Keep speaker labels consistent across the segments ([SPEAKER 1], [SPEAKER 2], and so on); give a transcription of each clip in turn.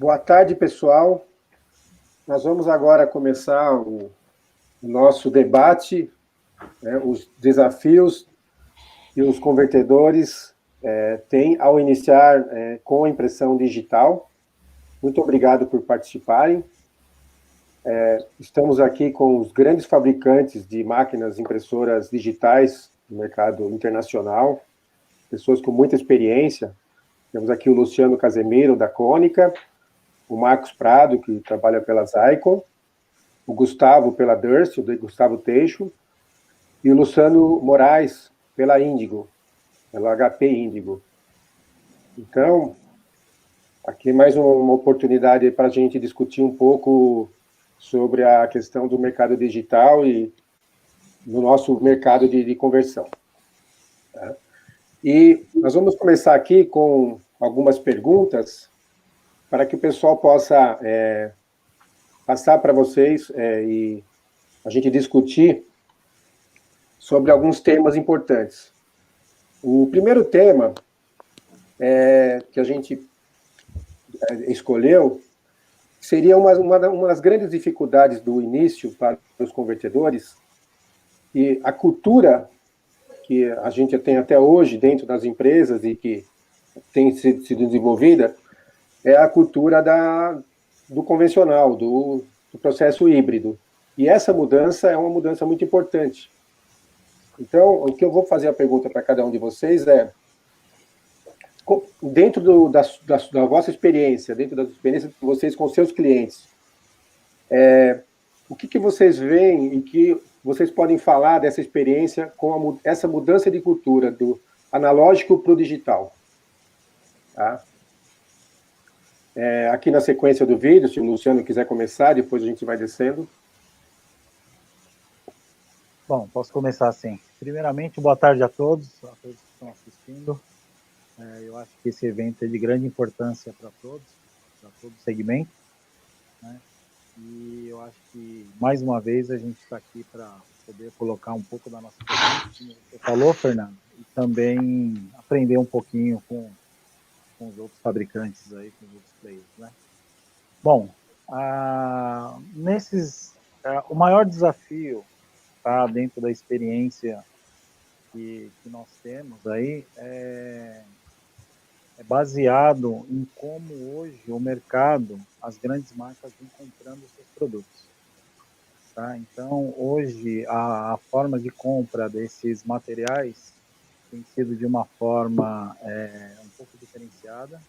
[SPEAKER 1] Boa tarde, pessoal. Nós vamos agora começar o nosso debate, né, os desafios que os convertedores têm ao iniciar com a impressão digital. Muito obrigado por participarem. Estamos aqui com os grandes fabricantes de máquinas impressoras digitais do mercado internacional, pessoas com muita experiência. Temos aqui o Luciano Casemiro, da Cônica, o Marcos Prado, que trabalha pela Zycon, o Gustavo pela Durst, o Gustavo Teixo, e o Luciano Moraes pela Índigo, pelo HP Índigo. Então, aqui mais uma oportunidade para a gente discutir um pouco sobre a questão do mercado digital e no nosso mercado de conversão. Tá? E nós vamos começar aqui com algumas perguntas para que o pessoal possa passar para vocês e a gente discutir sobre alguns temas importantes. O primeiro tema que a gente escolheu seria uma das grandes dificuldades do início para os convertedores, e a cultura que a gente tem até hoje dentro das empresas e que tem sido desenvolvida é a cultura do convencional, do processo híbrido. E essa mudança é uma mudança muito importante. Então, o que eu vou fazer a pergunta para cada um de vocês dentro da vossa experiência, dentro das experiências de vocês com seus clientes, o que vocês veem e que vocês podem falar dessa experiência com essa mudança de cultura do analógico para o digital? Tá? Aqui na sequência do vídeo, se o Luciano quiser começar, depois a gente vai descendo.
[SPEAKER 2] Bom, posso começar assim. Primeiramente, boa tarde a todos que estão assistindo. Eu acho que esse evento é de grande importância para todo o segmento, né? E eu acho que, mais uma vez, a gente está aqui para poder colocar um pouco da nossa experiência, como você falou, Fernando, e também aprender um pouquinho com os outros fabricantes aí, com os outros players, né? Bom, o maior desafio, tá, dentro da experiência que nós temos aí é baseado em como hoje o mercado, as grandes marcas vêm comprando os seus produtos. Tá? Então, hoje, a forma de compra desses materiais tem sido de uma forma um pouco diferenciada.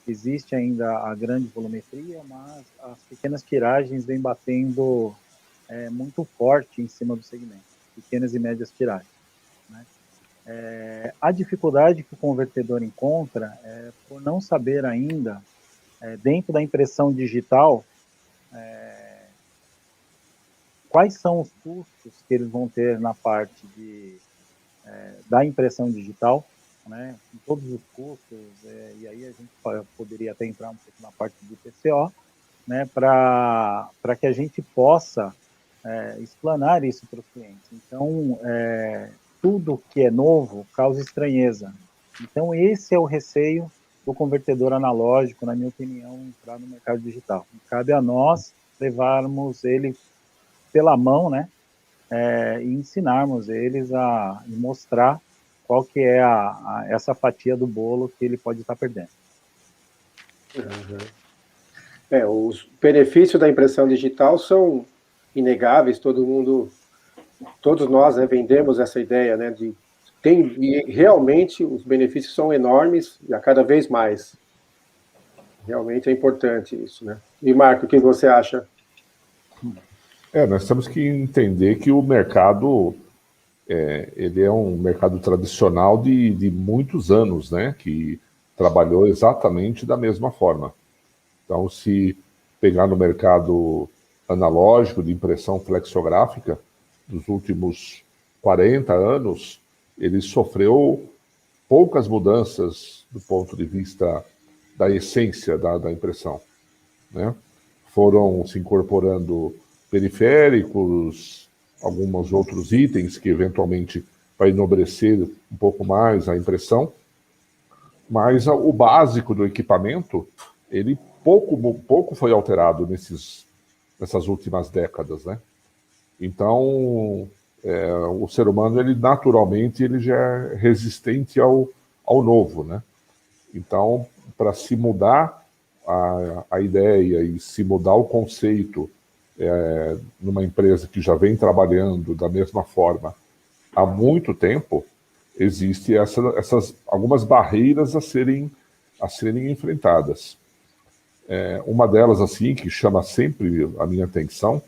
[SPEAKER 2] Existe ainda a grande volumetria, mas as pequenas tiragens vêm batendo muito forte em cima do segmento, pequenas e médias tiragens. Né? A dificuldade que o convertedor encontra é por não saber ainda, dentro da impressão digital, quais são os custos que eles vão ter na parte da impressão digital, né, com todos os custos, e aí a gente poderia até entrar um pouco na parte do TCO, né, para que a gente possa explanar isso para os clientes. Então, tudo que é novo causa estranheza. Então, esse é o receio do convertedor analógico, na minha opinião, entrar no mercado digital. Cabe a nós levarmos ele pela mão, né, e ensinarmos eles e mostrar qual que é essa fatia do bolo que ele pode estar perdendo.
[SPEAKER 1] Uhum. Os benefícios da impressão digital são inegáveis, todos nós vendemos essa ideia, né, e realmente os benefícios são enormes e a cada vez mais. Realmente é importante isso, né? E Marco, o que você acha?
[SPEAKER 3] Nós temos que entender que o mercado ele é um mercado tradicional de muitos anos, né, que trabalhou exatamente da mesma forma. Então, se pegar no mercado analógico de impressão flexográfica, dos últimos 40 anos, ele sofreu poucas mudanças do ponto de vista da essência da impressão, né? Foram se incorporando periféricos, alguns outros itens que eventualmente vai enobrecer um pouco mais a impressão, mas o básico do equipamento, ele pouco foi alterado nessas últimas décadas, né? Então, o ser humano, ele naturalmente, ele já é resistente ao novo, né? Então, para se mudar a ideia e se mudar o conceito numa empresa que já vem trabalhando da mesma forma há muito tempo, existem essas algumas barreiras a serem enfrentadas. Uma delas, assim, que chama sempre a minha atenção,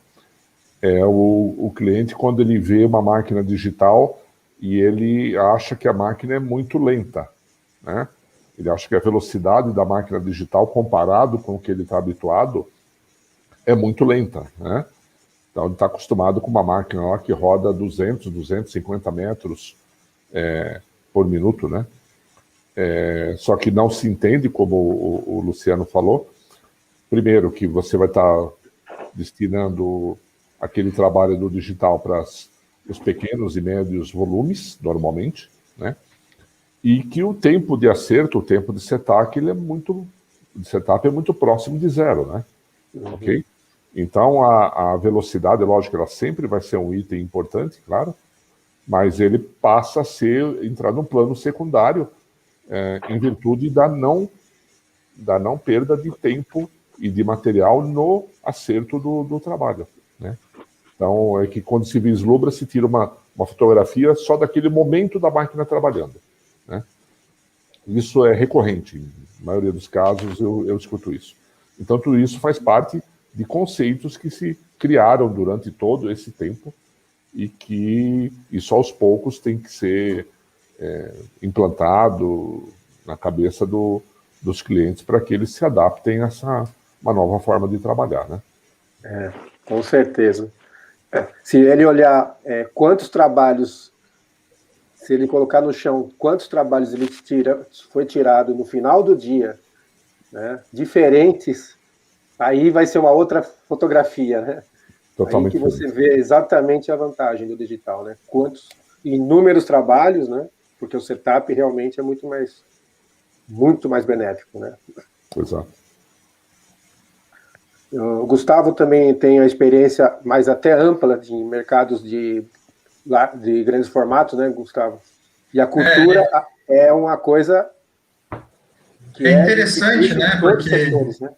[SPEAKER 3] é o cliente quando ele vê uma máquina digital e ele acha que a máquina é muito lenta, né? Ele acha que a velocidade da máquina digital, comparado com o que ele está habituado, é muito lenta, né? Então ele está acostumado com uma máquina lá que roda 250 metros por minuto, né? Só que não se entende, como o Luciano falou, primeiro que você vai estar destinando aquele trabalho do digital para os pequenos e médios volumes, normalmente, né? E que o tempo de acerto, o tempo de setup, ele é muito próximo de zero, né? Ok? Então, a velocidade, lógico, ela sempre vai ser um item importante, claro, mas ele passa a entrar num plano secundário em virtude da não perda de tempo e de material no acerto do trabalho, né? Então, é que quando se vislumbra, se tira uma fotografia só daquele momento da máquina trabalhando, né? Isso é recorrente, na maioria dos casos eu escuto isso. Então, tudo isso faz parte de conceitos que se criaram durante todo esse tempo e que isso aos poucos tem que ser implantado na cabeça dos clientes para que eles se adaptem a uma nova forma de trabalhar, né?
[SPEAKER 1] Com certeza. Se ele olhar quantos trabalhos, se ele colocar no chão quantos trabalhos ele foi tirado no final do dia, né, diferentes, aí vai ser uma outra fotografia, né?
[SPEAKER 3] Totalmente
[SPEAKER 1] aí que você vê exatamente a vantagem do digital, né? Quantos inúmeros trabalhos, né? Porque o setup realmente é muito mais benéfico, né?
[SPEAKER 3] Exato.
[SPEAKER 1] O Gustavo também tem a experiência mais até ampla de mercados de grandes formatos, né, Gustavo? E a cultura é uma coisa que
[SPEAKER 4] é interessante, né? Porque
[SPEAKER 1] setores, né?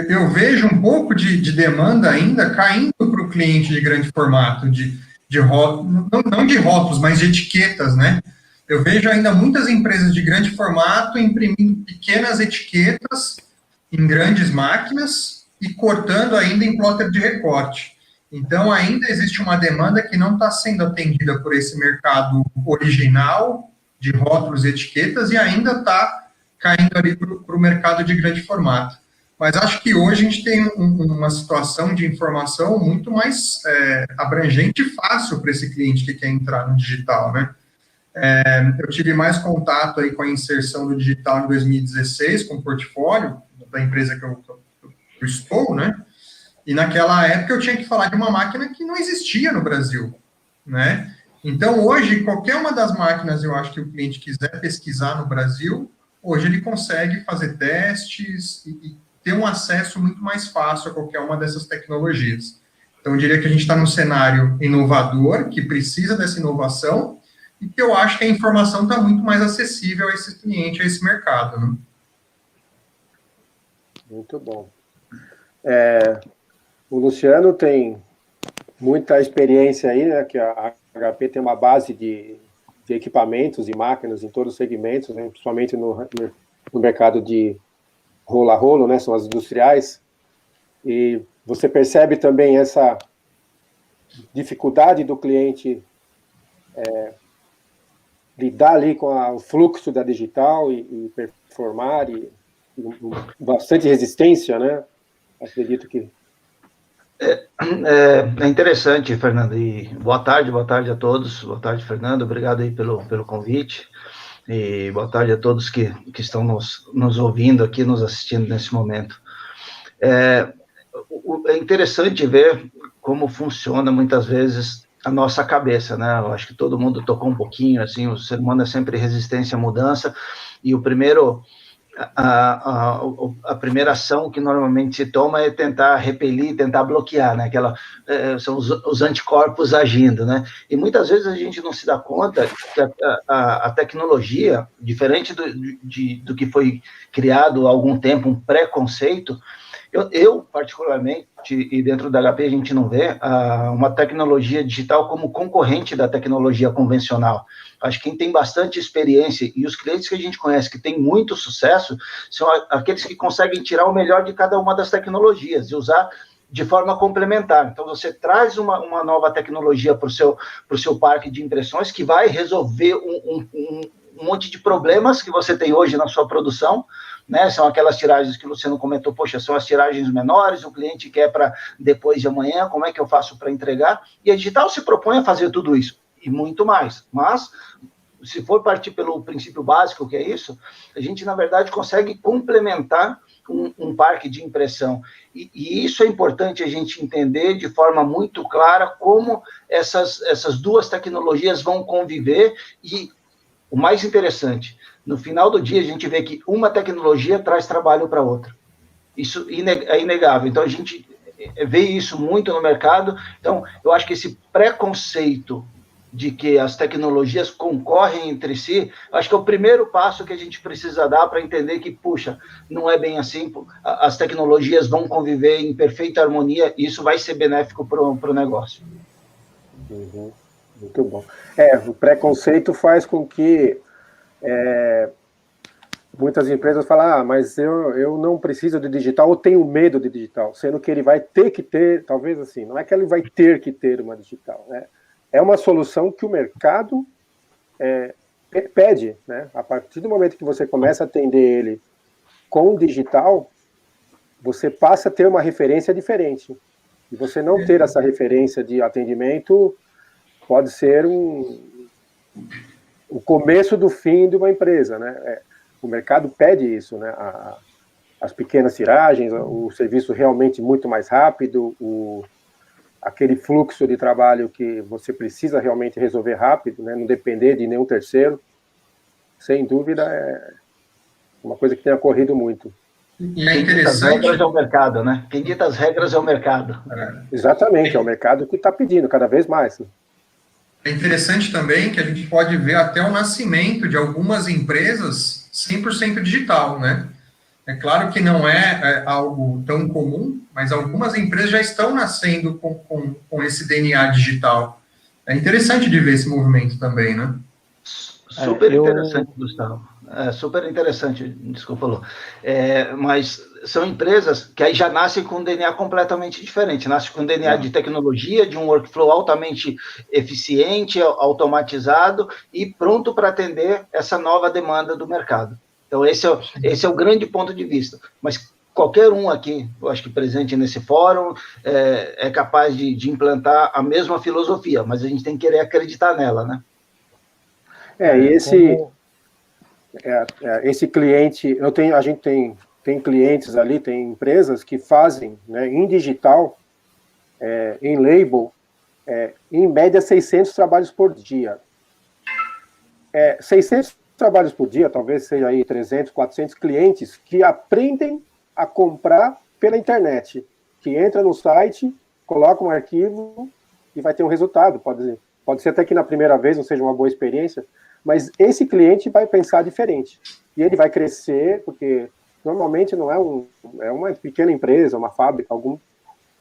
[SPEAKER 4] Eu vejo um pouco de demanda ainda caindo para o cliente de grande formato, de rótulos, não de rótulos, mas de etiquetas, né? Eu vejo ainda muitas empresas de grande formato imprimindo pequenas etiquetas em grandes máquinas e cortando ainda em plotter de recorte. Então, ainda existe uma demanda que não está sendo atendida por esse mercado original de rótulos e etiquetas e ainda está caindo ali para o mercado de grande formato. Mas acho que hoje a gente tem uma situação de informação muito mais abrangente e fácil para esse cliente que quer entrar no digital, né? Eu tive mais contato aí com a inserção do digital em 2016, com o portfólio da empresa que eu estou, né? E naquela época eu tinha que falar de uma máquina que não existia no Brasil, né? Então, hoje, qualquer uma das máquinas, eu acho que o cliente quiser pesquisar no Brasil, hoje ele consegue fazer testes e ter um acesso muito mais fácil a qualquer uma dessas tecnologias. Então, eu diria que a gente está num cenário inovador, que precisa dessa inovação, e que eu acho que a informação está muito mais acessível a esse cliente, a esse mercado, né?
[SPEAKER 1] Muito bom. O Luciano tem muita experiência aí, né, que a HP tem uma base de equipamentos e máquinas em todos os segmentos, né, principalmente no mercado de rolo a rolo, né, são as industriais, e você percebe também essa dificuldade do cliente lidar ali com o fluxo da digital e performar, e bastante resistência, né? Acredito que...
[SPEAKER 5] É interessante, Fernando, e boa tarde a todos, boa tarde, Fernando, obrigado aí pelo convite, e boa tarde a todos que estão nos ouvindo aqui, nos assistindo nesse momento. É interessante ver como funciona, muitas vezes, a nossa cabeça, né? Eu acho que todo mundo tocou um pouquinho, assim, o ser humano é sempre resistência à mudança, e o primeiro a primeira ação que normalmente se toma é tentar repelir, tentar bloquear, né? São os anticorpos agindo, né? E muitas vezes a gente não se dá conta que a tecnologia, diferente do que foi criado há algum tempo, um preconceito, eu, particularmente, e dentro da HP a gente não vê uma tecnologia digital como concorrente da tecnologia convencional. Acho que quem tem bastante experiência e os clientes que a gente conhece que têm muito sucesso são aqueles que conseguem tirar o melhor de cada uma das tecnologias e usar de forma complementar. Então, você traz uma nova tecnologia para o seu parque de impressões que vai resolver um monte de problemas que você tem hoje na sua produção, né? São aquelas tiragens que o Luciano comentou, poxa, são as tiragens menores, o cliente quer para depois de amanhã, como é que eu faço para entregar? E a digital se propõe a fazer tudo isso, e muito mais. Mas, se for partir pelo princípio básico, que é isso, a gente, na verdade, consegue complementar um parque de impressão. E isso é importante a gente entender de forma muito clara como essas duas tecnologias vão conviver e, o mais interessante, no final do dia, a gente vê que uma tecnologia traz trabalho para outra. Isso é inegável. Então, a gente vê isso muito no mercado. Então, eu acho que esse preconceito de que as tecnologias concorrem entre si, acho que é o primeiro passo que a gente precisa dar para entender que, puxa, não é bem assim, as tecnologias vão conviver em perfeita harmonia e isso vai ser benéfico para o negócio.
[SPEAKER 1] Uhum. Muito bom. O preconceito faz com que muitas empresas falam, mas eu não preciso de digital, ou tenho medo de digital, sendo que ele vai ter que ter, talvez assim, não é que ele vai ter que ter uma digital, né? É uma solução que o mercado pede, né? A partir do momento que você começa a atender ele com o digital, você passa a ter uma referência diferente. E você não ter essa referência de atendimento pode ser o começo do fim de uma empresa, né? O mercado pede isso, né? As pequenas tiragens, o serviço realmente muito mais rápido, aquele fluxo de trabalho que você precisa realmente resolver rápido, né? Não depender de nenhum terceiro, sem dúvida é uma coisa que tem ocorrido muito.
[SPEAKER 4] E é interessante...
[SPEAKER 5] Quem dita as regras é o mercado, né? Quem dita as regras é o mercado.
[SPEAKER 1] Exatamente, é o mercado que está pedindo cada vez mais.
[SPEAKER 4] É interessante também que a gente pode ver até o nascimento de algumas empresas 100% digital, né? É claro que não é algo tão comum, mas algumas empresas já estão nascendo com esse DNA digital. É interessante de ver esse movimento também, né?
[SPEAKER 5] Super interessante, Gustavo. Super interessante, desculpa, Lu. Mas são empresas que aí já nascem com um DNA completamente diferente. Nascem com um DNA de tecnologia, de um workflow altamente eficiente, automatizado e pronto para atender essa nova demanda do mercado. Então, esse é o grande ponto de vista. Mas qualquer um aqui, eu acho que presente nesse fórum, é capaz de implantar a mesma filosofia, mas a gente tem que querer acreditar nela, né?
[SPEAKER 1] Esse cliente, a gente tem clientes ali, tem empresas que fazem, né, em digital, em label, em média 600 trabalhos por dia. 600 trabalhos por dia, talvez seja aí 300, 400 clientes que aprendem a comprar pela internet, que entra no site, coloca um arquivo e vai ter um resultado. Pode ser até que na primeira vez não seja uma boa experiência, mas esse cliente vai pensar diferente. E ele vai crescer, porque normalmente não é uma pequena empresa, uma fábrica,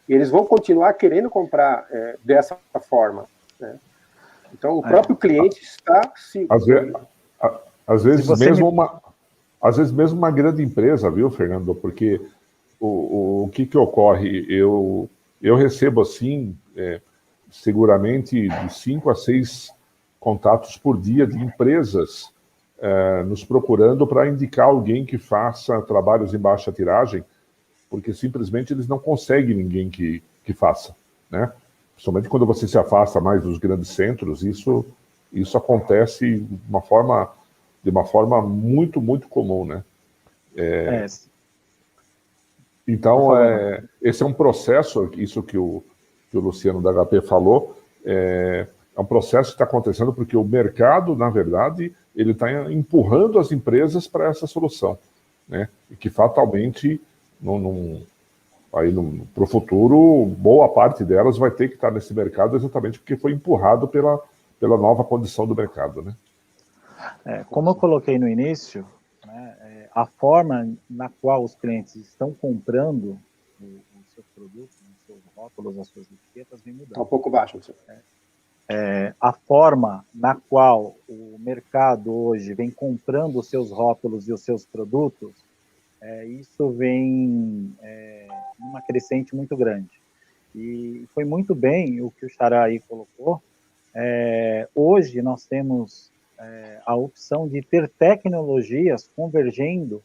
[SPEAKER 1] e eles vão continuar querendo comprar dessa forma, né? Então, o próprio cliente está se...
[SPEAKER 3] Às vezes mesmo uma grande empresa, viu, Fernando? Porque o que ocorre? Eu recebo, assim, seguramente de 5 a 6 contatos por dia de empresas nos procurando para indicar alguém que faça trabalhos em baixa tiragem, porque simplesmente eles não conseguem ninguém que faça, né? Somente quando você se afasta mais dos grandes centros, isso acontece de uma forma muito, muito comum, né? Então, esse é um processo, isso que o Luciano da HP falou, é um processo que está acontecendo porque o mercado, na verdade, ele está empurrando as empresas para essa solução. né? E que fatalmente, para o futuro, boa parte delas vai ter que estar nesse mercado exatamente porque foi empurrado pela nova condição do mercado, né?
[SPEAKER 2] Como eu coloquei no início, né, a forma na qual os clientes estão comprando os seus produtos, os seus rótulos, as suas etiquetas, vem mudando.
[SPEAKER 1] Está um pouco baixo.
[SPEAKER 2] A forma na qual o mercado hoje vem comprando os seus rótulos e os seus produtos, isso vem numa crescente muito grande. E foi muito bem o que o Xará aí colocou. Hoje nós temos a opção de ter tecnologias convergendo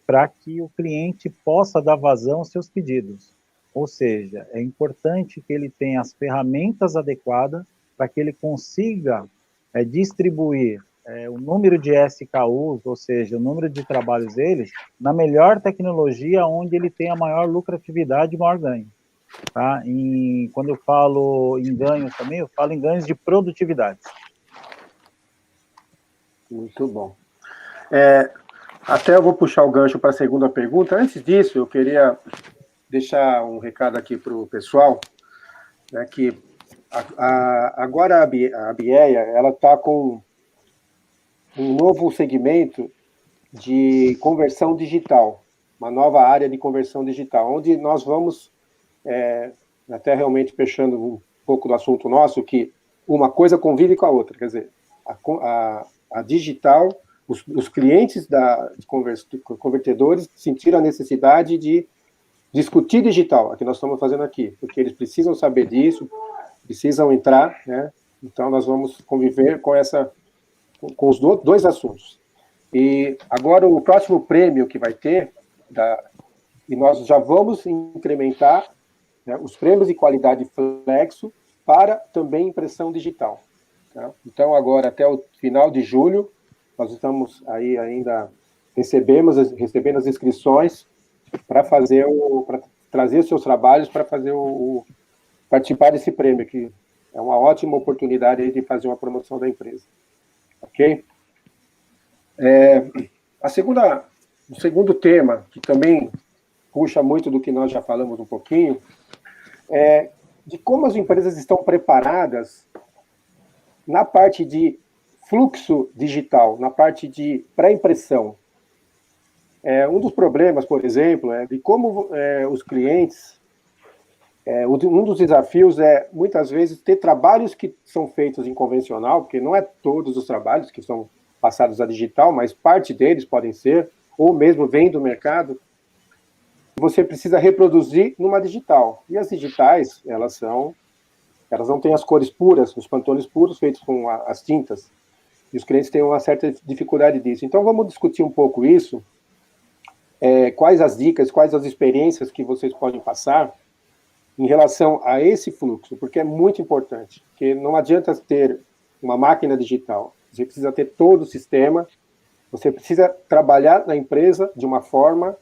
[SPEAKER 2] para que o cliente possa dar vazão aos seus pedidos. Ou seja, é importante que ele tenha as ferramentas adequadas para que ele consiga distribuir o número de SKUs, ou seja, o número de trabalhos deles, na melhor tecnologia, onde ele tem a maior lucratividade e maior ganho. Tá? Quando eu falo em ganhos também, eu falo em ganhos de produtividade.
[SPEAKER 1] Muito bom. Até eu vou puxar o gancho para a segunda pergunta. Antes disso, eu queria deixar um recado aqui para o pessoal, né, que agora a BIEA, ela está com um novo segmento de conversão digital, uma nova área de conversão digital, onde nós vamos, até realmente fechando um pouco do assunto nosso, que uma coisa convive com a outra, quer dizer, a digital, os clientes de convertedores sentiram a necessidade de discutir digital, a que nós estamos fazendo aqui, porque eles precisam saber disso, precisam entrar, né? Então nós vamos conviver com os dois assuntos. E agora o próximo prêmio que vai ter, e nós já vamos incrementar, né, os prêmios de qualidade Flexo para também impressão digital. Tá? Então agora até o final de julho, nós estamos aí ainda recebendo as inscrições para trazer os seus trabalhos para fazer participar desse prêmio, que é uma ótima oportunidade aí de fazer uma promoção da empresa. Ok? O segundo tema, que também puxa muito do que nós já falamos um pouquinho, é de como as empresas estão preparadas na parte de fluxo digital, na parte de pré-impressão. Um dos problemas, por exemplo, é de como os clientes... um dos desafios é, muitas vezes, ter trabalhos que são feitos em convencional, porque não é todos os trabalhos que são passados a digital, mas parte deles podem ser, ou mesmo vem do mercado, você precisa reproduzir numa digital. E as digitais, elas não têm as cores puras, os pantones puros feitos com as tintas, e os clientes têm uma certa dificuldade disso. Então, vamos discutir um pouco isso, quais as dicas, quais as experiências que vocês podem passar em relação a esse fluxo, porque é muito importante, porque não adianta ter uma máquina digital, você precisa ter todo o sistema, você precisa trabalhar na empresa de uma forma,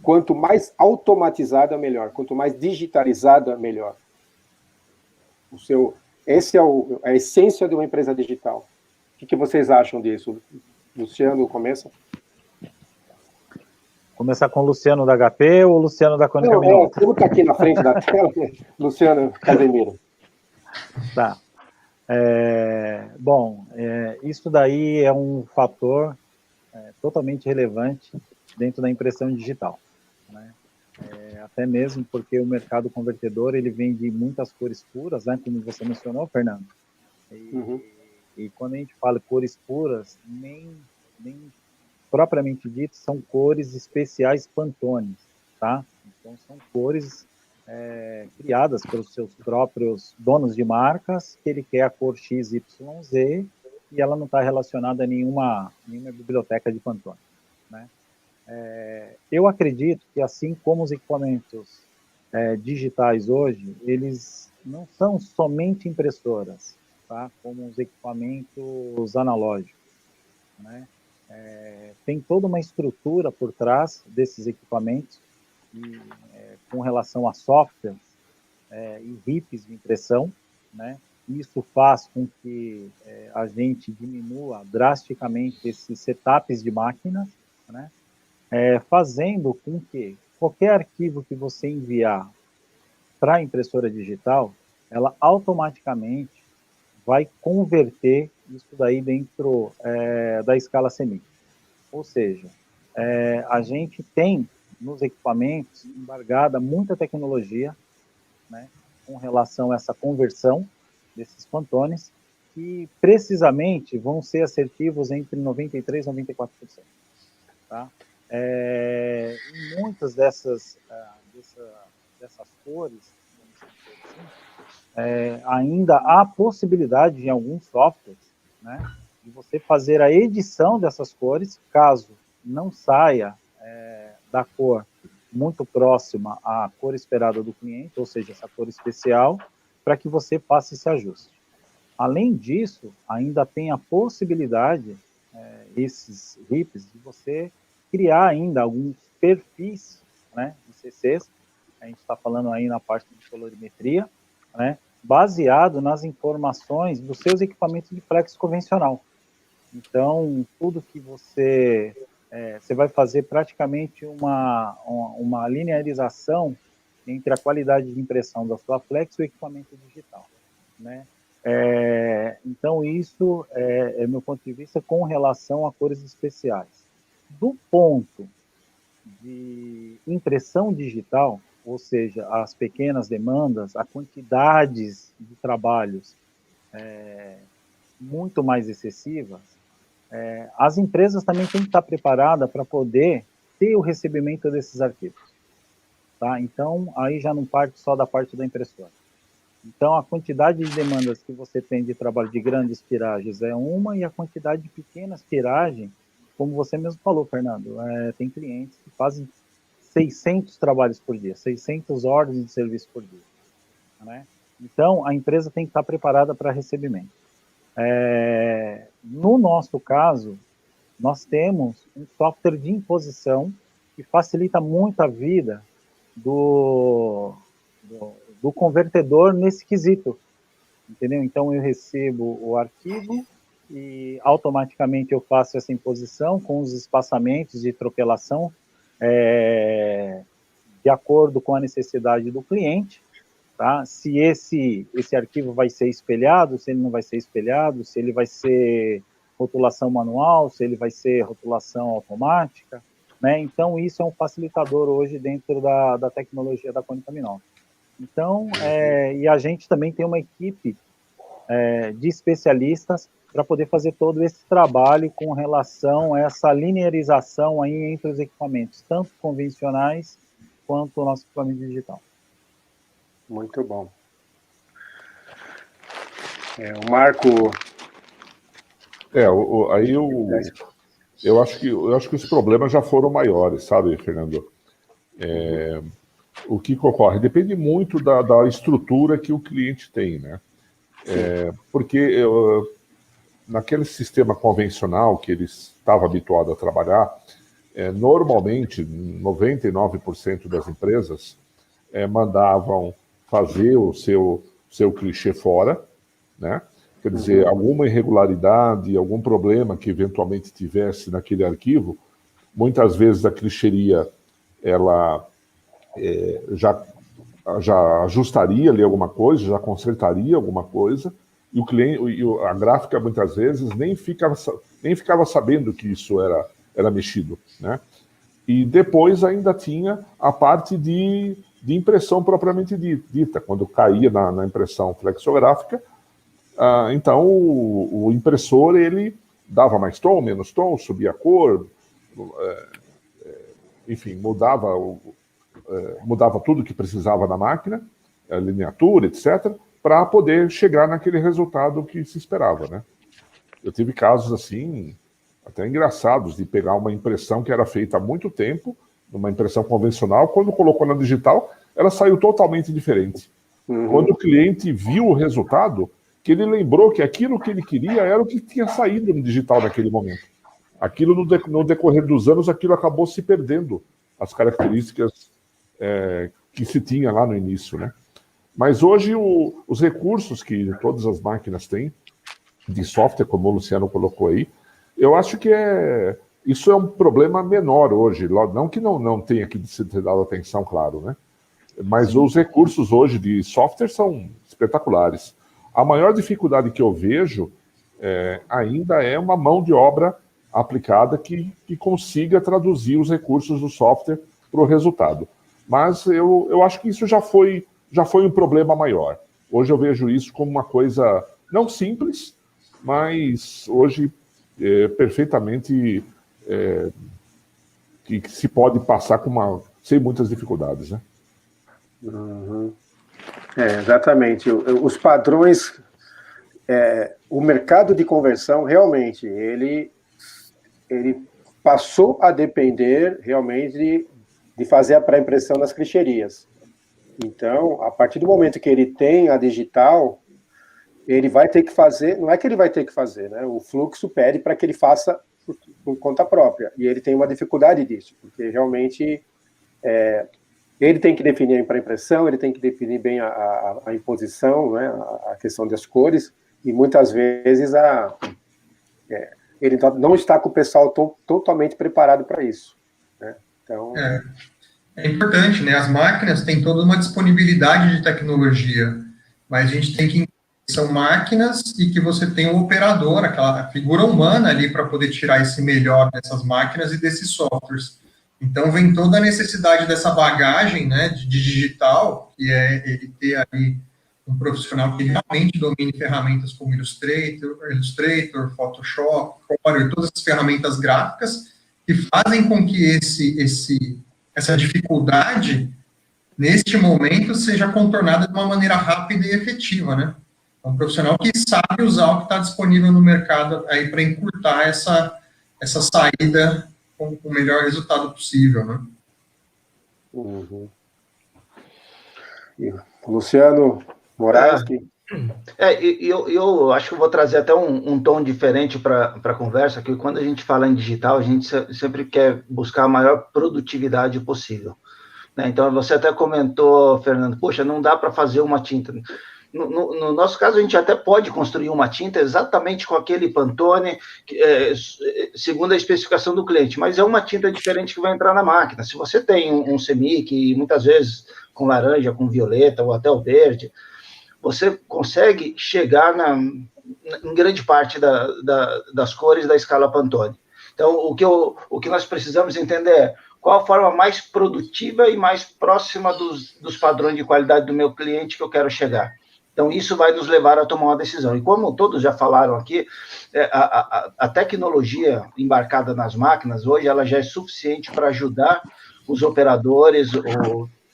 [SPEAKER 1] quanto mais automatizada, melhor, quanto mais digitalizada, melhor. Essa é a essência de uma empresa digital. O que vocês acham disso? Luciano, começa.
[SPEAKER 2] Começar com o Luciano da HP ou o Luciano da Cônica Minolta?
[SPEAKER 1] Tudo está aqui na frente da tela, Luciano Casemiro.
[SPEAKER 2] Tá. Bom, isso daí é um fator totalmente relevante dentro da impressão digital, né? Até mesmo porque o mercado convertedor, ele vende muitas cores puras, né, como você mencionou, Fernando. E quando a gente fala cores puras, nem propriamente dito, são cores especiais Pantone, tá? Então, são cores criadas pelos seus próprios donos de marcas, que ele quer a cor XYZ, e ela não está relacionada a nenhuma biblioteca de Pantone, né? Eu acredito que, assim como os equipamentos digitais hoje, eles não são somente impressoras, tá? Como os equipamentos analógicos, né? Tem toda uma estrutura por trás desses equipamentos, com relação a softwares e RIPs de impressão, né? Isso faz com que a gente diminua drasticamente esses setups de máquinas, né? fazendo com que qualquer arquivo que você enviar para a impressora digital, ela automaticamente vai converter isso daí dentro da escala CMYK. Ou seja, a gente tem nos equipamentos embargada muita tecnologia, né, com relação a essa conversão desses pantones, que precisamente vão ser assertivos entre 93% e 94%. Tá? Em muitas dessas cores, ainda há possibilidade em alguns softwares, né, de você fazer a edição dessas cores, caso não saia da cor muito próxima à cor esperada do cliente, ou seja, essa cor especial, para que você faça esse ajuste. Além disso, ainda tem a possibilidade, esses RIPs, de você criar ainda alguns perfis, né, de CCs, a gente está falando aí na parte de colorimetria, né, baseado nas informações dos seus equipamentos de flex convencional. Então, tudo que você vai fazer praticamente uma linearização entre a qualidade de impressão da sua flex e o equipamento digital, né? Então, isso é meu ponto de vista com relação a cores especiais. Do ponto de impressão digital, ou seja, as pequenas demandas, a quantidades de trabalhos muito mais excessivas, as empresas também têm que estar preparadas para poder ter o recebimento desses arquivos. Tá? Então, aí já não parte só da parte da impressora. Então, a quantidade de demandas que você tem de trabalho de grandes tiragens é uma, e a quantidade de pequenas tiragens, como você mesmo falou, Fernando, tem clientes que fazem 600 trabalhos por dia, 600 ordens de serviço por dia. Né? Então, a empresa tem que estar preparada para recebimento. No nosso caso, nós temos um software de imposição que facilita muito a vida do convertedor nesse quesito, entendeu? Então, eu recebo o arquivo e automaticamente eu faço essa imposição com os espaçamentos de troquelação de acordo com a necessidade do cliente, tá? Se esse arquivo vai ser espelhado, se ele não vai ser espelhado, se ele vai ser rotulação manual, se ele vai ser rotulação automática, né? Então, isso é um facilitador hoje dentro da tecnologia da Konica Minolta. Então, e a gente também tem uma equipe de especialistas para poder fazer todo esse trabalho com relação a essa linearização aí entre os equipamentos, tanto convencionais quanto o nosso equipamento digital.
[SPEAKER 1] Muito bom. O Marco...
[SPEAKER 3] aí eu acho que os problemas já foram maiores, sabe, Fernando? O que ocorre? Depende muito da estrutura que o cliente tem, né? Porque naquele sistema convencional que ele estava habituado a trabalhar, normalmente 99% das empresas mandavam fazer o seu clichê fora, né? Quer dizer, alguma irregularidade, algum problema que eventualmente tivesse naquele arquivo, muitas vezes a clichêria ela já ajustaria ali alguma coisa, já consertaria alguma coisa, e o cliente, a gráfica muitas vezes nem ficava sabendo que isso era mexido, né? E depois ainda tinha a parte de impressão propriamente dita, quando caía na impressão flexográfica. Então o impressor ele dava mais tom, menos tom, subia a cor, enfim, mudava tudo que precisava na máquina, a lineatura, etc., para poder chegar naquele resultado que se esperava, né? Eu tive casos assim, até engraçados, de pegar uma impressão que era feita há muito tempo, numa impressão convencional, quando colocou na digital, ela saiu totalmente diferente. Quando o cliente viu o resultado, que ele lembrou que aquilo que ele queria era o que tinha saído no digital naquele momento. Aquilo, no decorrer dos anos, aquilo acabou se perdendo, as características que se tinha lá no início, né? Mas hoje os recursos que todas as máquinas têm, de software, como o Luciano colocou aí, eu acho que isso é um problema menor hoje, não que não tenha que ser dado atenção, claro, né? Mas os recursos hoje de software são espetaculares. A maior dificuldade que eu vejo ainda é uma mão de obra aplicada que consiga traduzir os recursos do software para o resultado. Mas eu acho que isso já foi um problema maior. Hoje eu vejo isso como uma coisa não simples, mas hoje perfeitamente que se pode passar sem muitas dificuldades, né?
[SPEAKER 1] Uhum. Exatamente. Os padrões, o mercado de conversão realmente ele passou a depender realmente de fazer a pré-impressão nas clicherias. Então, a partir do momento que ele tem a digital, ele vai ter que fazer, não é que ele vai ter que fazer, né? O fluxo pede para que ele faça por conta própria, e ele tem uma dificuldade disso, porque realmente ele tem que definir a pré-impressão, ele tem que definir bem a imposição, né? A questão das cores, e muitas vezes ele não está com o pessoal totalmente preparado para isso, né? Então...
[SPEAKER 4] É importante, né? As máquinas têm toda uma disponibilidade de tecnologia, mas a gente tem que entender que são máquinas e que você tem um operador, aquela figura humana ali para poder tirar esse melhor dessas máquinas e desses softwares. Então, vem toda a necessidade dessa bagagem, né, de digital, que é ele ter ali um profissional que realmente domine ferramentas como Illustrator, Photoshop, Corel, todas as ferramentas gráficas que fazem com que essa dificuldade, neste momento, seja contornada de uma maneira rápida e efetiva, né? É um profissional que sabe usar o que está disponível no mercado aí para encurtar essa saída com o melhor resultado possível, né?
[SPEAKER 1] Uhum. Luciano Moraes,
[SPEAKER 5] eu acho que eu vou trazer até um tom diferente para a conversa, que quando a gente fala em digital, a gente sempre quer buscar a maior produtividade possível, né? Então, você até comentou, Fernando, poxa, não dá para fazer uma tinta. No nosso caso, a gente até pode construir uma tinta exatamente com aquele Pantone, segundo a especificação do cliente, mas é uma tinta diferente que vai entrar na máquina. Se você tem um semic, muitas vezes com laranja, com violeta ou até o verde, você consegue chegar em grande parte das cores da escala Pantone. Então, o que nós precisamos entender é qual a forma mais produtiva e mais próxima dos padrões de qualidade do meu cliente que eu quero chegar. Então, isso vai nos levar a tomar uma decisão. E como todos já falaram aqui, a tecnologia embarcada nas máquinas, hoje, ela já é suficiente para ajudar os operadores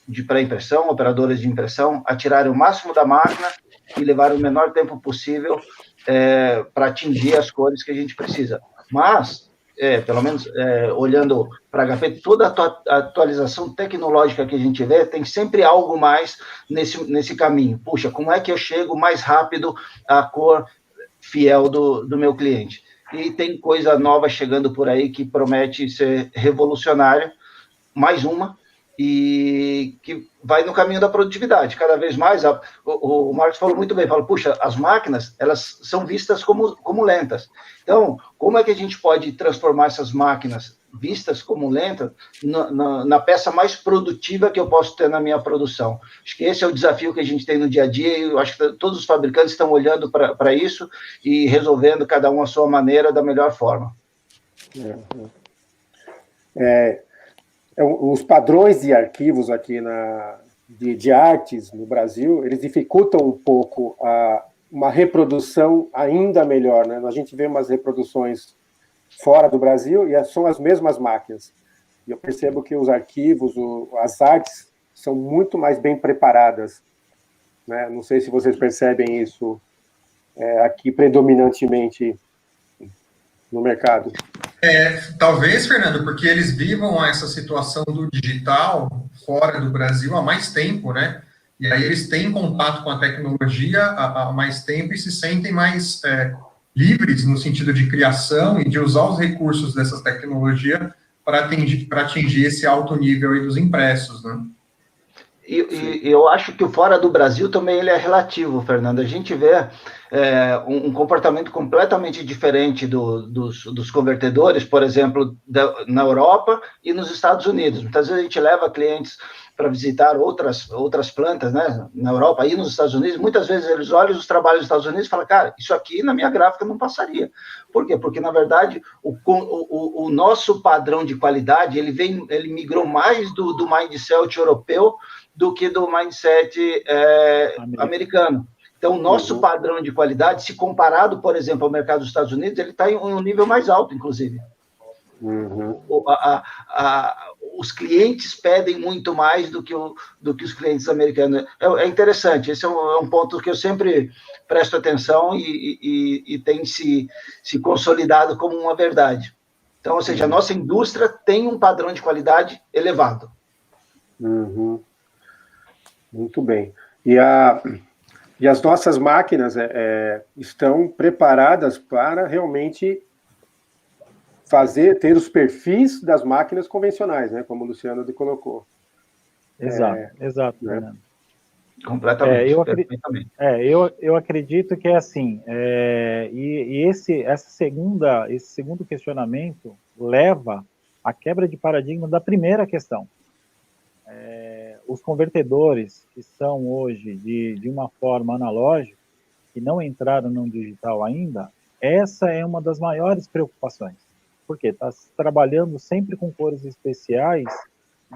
[SPEAKER 5] de pré-impressão, operadores de impressão, a tirarem o máximo da máquina e levar o menor tempo possível para atingir as cores que a gente precisa. Mas, pelo menos olhando para a HP, toda a atualização tecnológica que a gente vê, tem sempre algo mais nesse caminho. Puxa, como é que eu chego mais rápido à cor fiel do meu cliente? E tem coisa nova chegando por aí que promete ser revolucionária, mais uma, e que vai no caminho da produtividade. Cada vez mais, o Marcos falou muito bem, falou, puxa, as máquinas, elas são vistas como lentas. Então, como é que a gente pode transformar essas máquinas vistas como lentas na peça mais produtiva que eu posso ter na minha produção? Acho que esse é o desafio que a gente tem no dia a dia, e eu acho que todos os fabricantes estão olhando para isso e resolvendo cada um a sua maneira da melhor forma.
[SPEAKER 1] Os padrões de arquivos aqui de artes no Brasil, eles dificultam um pouco uma reprodução ainda melhor, né? A gente vê umas reproduções fora do Brasil e são as mesmas máquinas. E eu percebo que os arquivos, as artes, são muito mais bem preparadas, né? Não sei se vocês percebem isso aqui predominantemente no mercado.
[SPEAKER 4] Talvez, Fernando, porque eles vivam essa situação do digital fora do Brasil há mais tempo, né? E aí eles têm contato com a tecnologia há mais tempo e se sentem mais livres no sentido de criação e de usar os recursos dessa tecnologia para atingir esse alto nível aí dos impressos, né?
[SPEAKER 5] E eu acho que o fora do Brasil também ele é relativo, Fernando. A gente vê um comportamento completamente diferente dos convertedores, por exemplo, na Europa e nos Estados Unidos. Muitas vezes a gente leva clientes para visitar outras plantas, né, na Europa e nos Estados Unidos. Muitas vezes eles olham os trabalhos dos Estados Unidos e falam, cara, isso aqui na minha gráfica não passaria. Por quê? Porque, na verdade, o nosso padrão de qualidade, ele migrou mais do mindset europeu do que do mindset americano. Então, o nosso padrão de qualidade, se comparado, por exemplo, ao mercado dos Estados Unidos, ele está em um nível mais alto, inclusive. Os clientes pedem muito mais do que os clientes americanos. É interessante, esse é um ponto que eu sempre presto atenção e tem se consolidado como uma verdade. Então, ou seja, a nossa indústria tem um padrão de qualidade elevado.
[SPEAKER 1] Muito bem. E as nossas máquinas estão preparadas para realmente ter os perfis das máquinas convencionais, né? Como o Luciano colocou.
[SPEAKER 2] Exato,
[SPEAKER 1] né?
[SPEAKER 2] Fernando.
[SPEAKER 5] Completamente.
[SPEAKER 2] Eu acredito que é assim, esse segundo questionamento leva à quebra de paradigma da primeira questão. Os convertedores que são hoje de uma forma analógica, que não entraram no digital ainda, essa é uma das maiores preocupações. Por quê? Está trabalhando sempre com cores especiais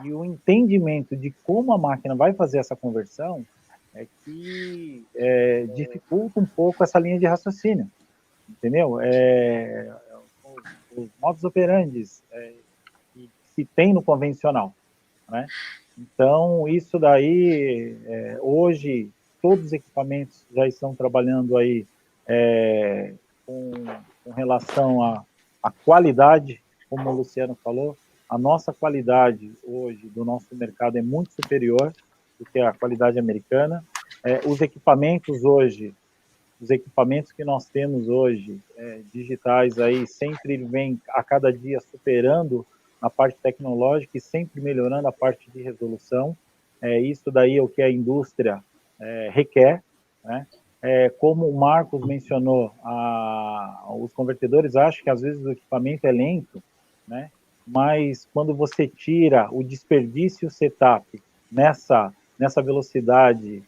[SPEAKER 2] e o entendimento de como a máquina vai fazer essa conversão é que dificulta um pouco essa linha de raciocínio, entendeu? Os modus operandi que se tem no convencional, né? Então, isso daí, hoje, todos os equipamentos já estão trabalhando aí com relação à qualidade, como o Luciano falou. A nossa qualidade hoje do nosso mercado é muito superior do que a qualidade americana. Os equipamentos que nós temos hoje, digitais aí, sempre vem a cada dia superando a parte tecnológica e sempre melhorando a parte de resolução. Isso daí é o que a indústria requer, né? Como o Marcos mencionou, os convertedores acham que às vezes o equipamento é lento, né? Mas quando você tira o desperdício setup nessa velocidade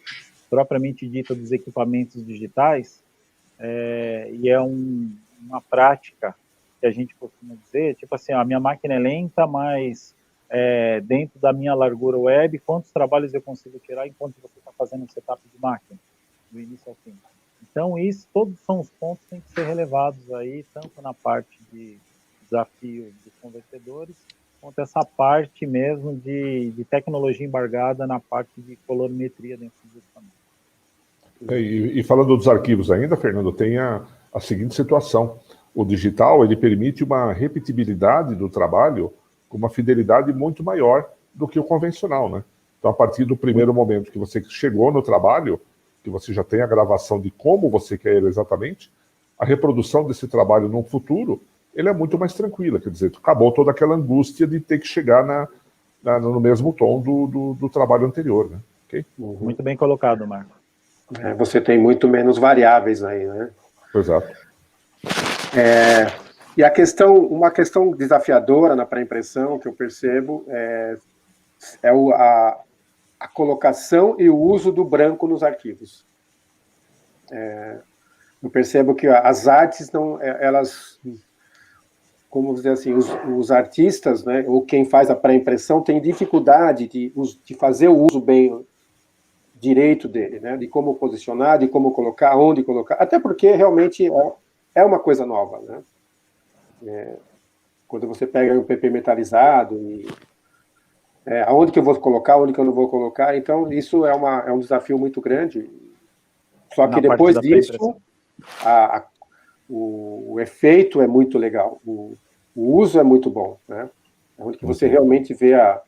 [SPEAKER 2] propriamente dita dos equipamentos digitais, e uma prática que a gente costuma dizer, tipo assim, a minha máquina é lenta, mas dentro da minha largura web, quantos trabalhos eu consigo tirar enquanto você está fazendo um setup de máquina, do início ao fim. Então, todos são os pontos que têm que ser relevados aí, tanto na parte de desafio dos convertedores, quanto essa parte mesmo de tecnologia embargada na parte de colorimetria dentro dos equipamentos.
[SPEAKER 3] E falando dos arquivos ainda, Fernando, tem a seguinte situação. O digital, ele permite uma repetibilidade do trabalho com uma fidelidade muito maior do que o convencional, né? Então, a partir do primeiro momento que você chegou no trabalho, que você já tem a gravação de como você quer ele exatamente, a reprodução desse trabalho no futuro, ele é muito mais tranquila, quer dizer, acabou toda aquela angústia de ter que chegar no mesmo tom do trabalho anterior, né? Okay?
[SPEAKER 2] Muito bem colocado, Marco.
[SPEAKER 1] Você tem muito menos variáveis aí, né?
[SPEAKER 3] Exato.
[SPEAKER 1] E uma questão desafiadora na pré-impressão que eu percebo é a colocação e o uso do branco nos arquivos. Eu percebo que as artes elas, como dizer assim, os artistas, né, ou quem faz a pré-impressão tem dificuldade de fazer o uso bem direito dele, né, de como posicionar, de como colocar, onde colocar, até porque realmente é uma coisa nova, né? Quando você pega um PP metalizado e aonde que eu vou colocar, onde que eu não vou colocar, então isso é um desafio muito grande. Só que depois disso, o efeito é muito legal, o uso é muito bom, né? É onde que você realmente vê a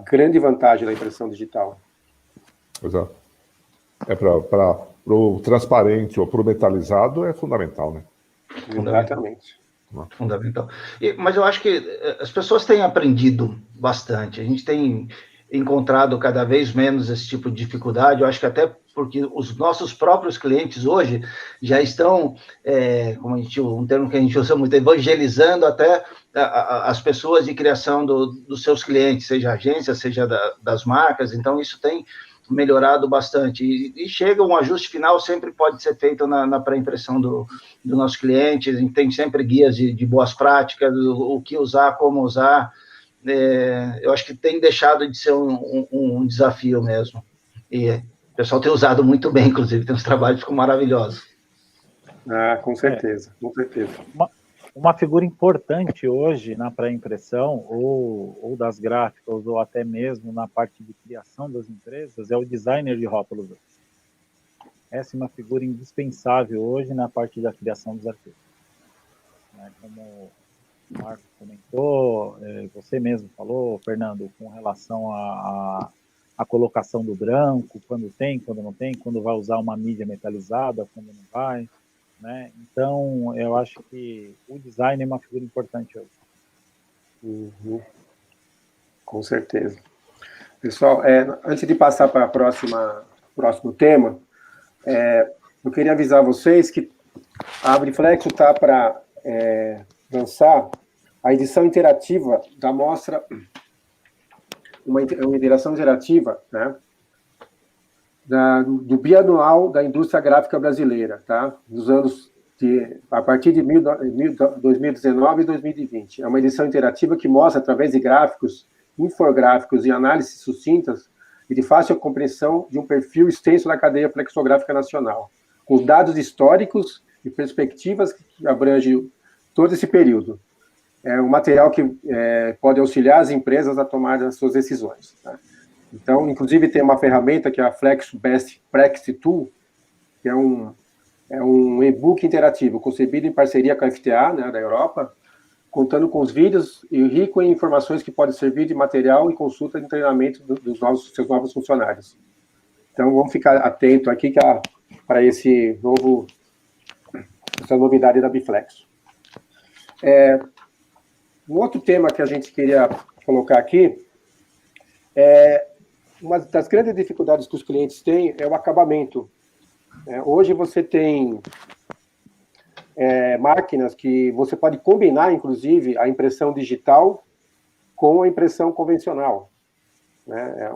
[SPEAKER 1] grande vantagem da impressão digital.
[SPEAKER 3] Exato. Para o transparente ou para o metalizado é fundamental, né?
[SPEAKER 1] Exatamente.
[SPEAKER 5] Fundamental. Mas eu acho que as pessoas têm aprendido bastante. A gente tem encontrado cada vez menos esse tipo de dificuldade. Eu acho que até porque os nossos próprios clientes hoje já estão, como um termo que a gente usa muito, evangelizando até as pessoas de criação dos seus clientes, seja agência, seja das marcas. Então, isso tem melhorado bastante. E chega um ajuste final, sempre pode ser feito na pré-impressão do nosso cliente. A gente tem sempre guias de boas práticas, o que usar, como usar. Eu acho que tem deixado de ser um desafio mesmo. E o pessoal tem usado muito bem, inclusive, tem uns trabalhos que ficam maravilhosos.
[SPEAKER 1] Com certeza, com certeza.
[SPEAKER 2] Uma figura importante hoje na pré-impressão, ou das gráficas, ou até mesmo na parte de criação das empresas, é o designer de rótulos. Essa é uma figura indispensável hoje na parte da criação dos arquivos. Como o Marcos comentou, você mesmo falou, Fernando, com relação à colocação do branco, quando tem, quando não tem, quando vai usar uma mídia metalizada, quando não vai, né? Então, eu acho que o design é uma figura importante hoje.
[SPEAKER 1] Uhum. Com certeza. Pessoal, antes de passar para próximo tema, eu queria avisar vocês que a Abriflexo está para lançar a edição interativa da mostra, uma interação interativa, né, do Bianual da Indústria Gráfica Brasileira, tá? Dos anos a partir de 2019 e 2020. É uma edição interativa que mostra, através de gráficos, infográficos e análises sucintas e de fácil compreensão, de um perfil extenso da cadeia flexográfica nacional, com dados históricos e perspectivas que abrangem todo esse período. É um material que pode auxiliar as empresas a tomar as suas decisões, tá? Então, inclusive, tem uma ferramenta que é a Flex Best Practice Tool, que é um e-book interativo, concebido em parceria com a FTA, né, da Europa, contando com os vídeos e rico em informações que podem servir de material e consulta de treinamento dos seus novos funcionários. Então, vamos ficar atento aqui para essa novidade da Biflexo. Um outro tema que a gente queria colocar aqui uma das grandes dificuldades que os clientes têm é o acabamento. Hoje você tem máquinas que você pode combinar, inclusive, a impressão digital com a impressão convencional, né?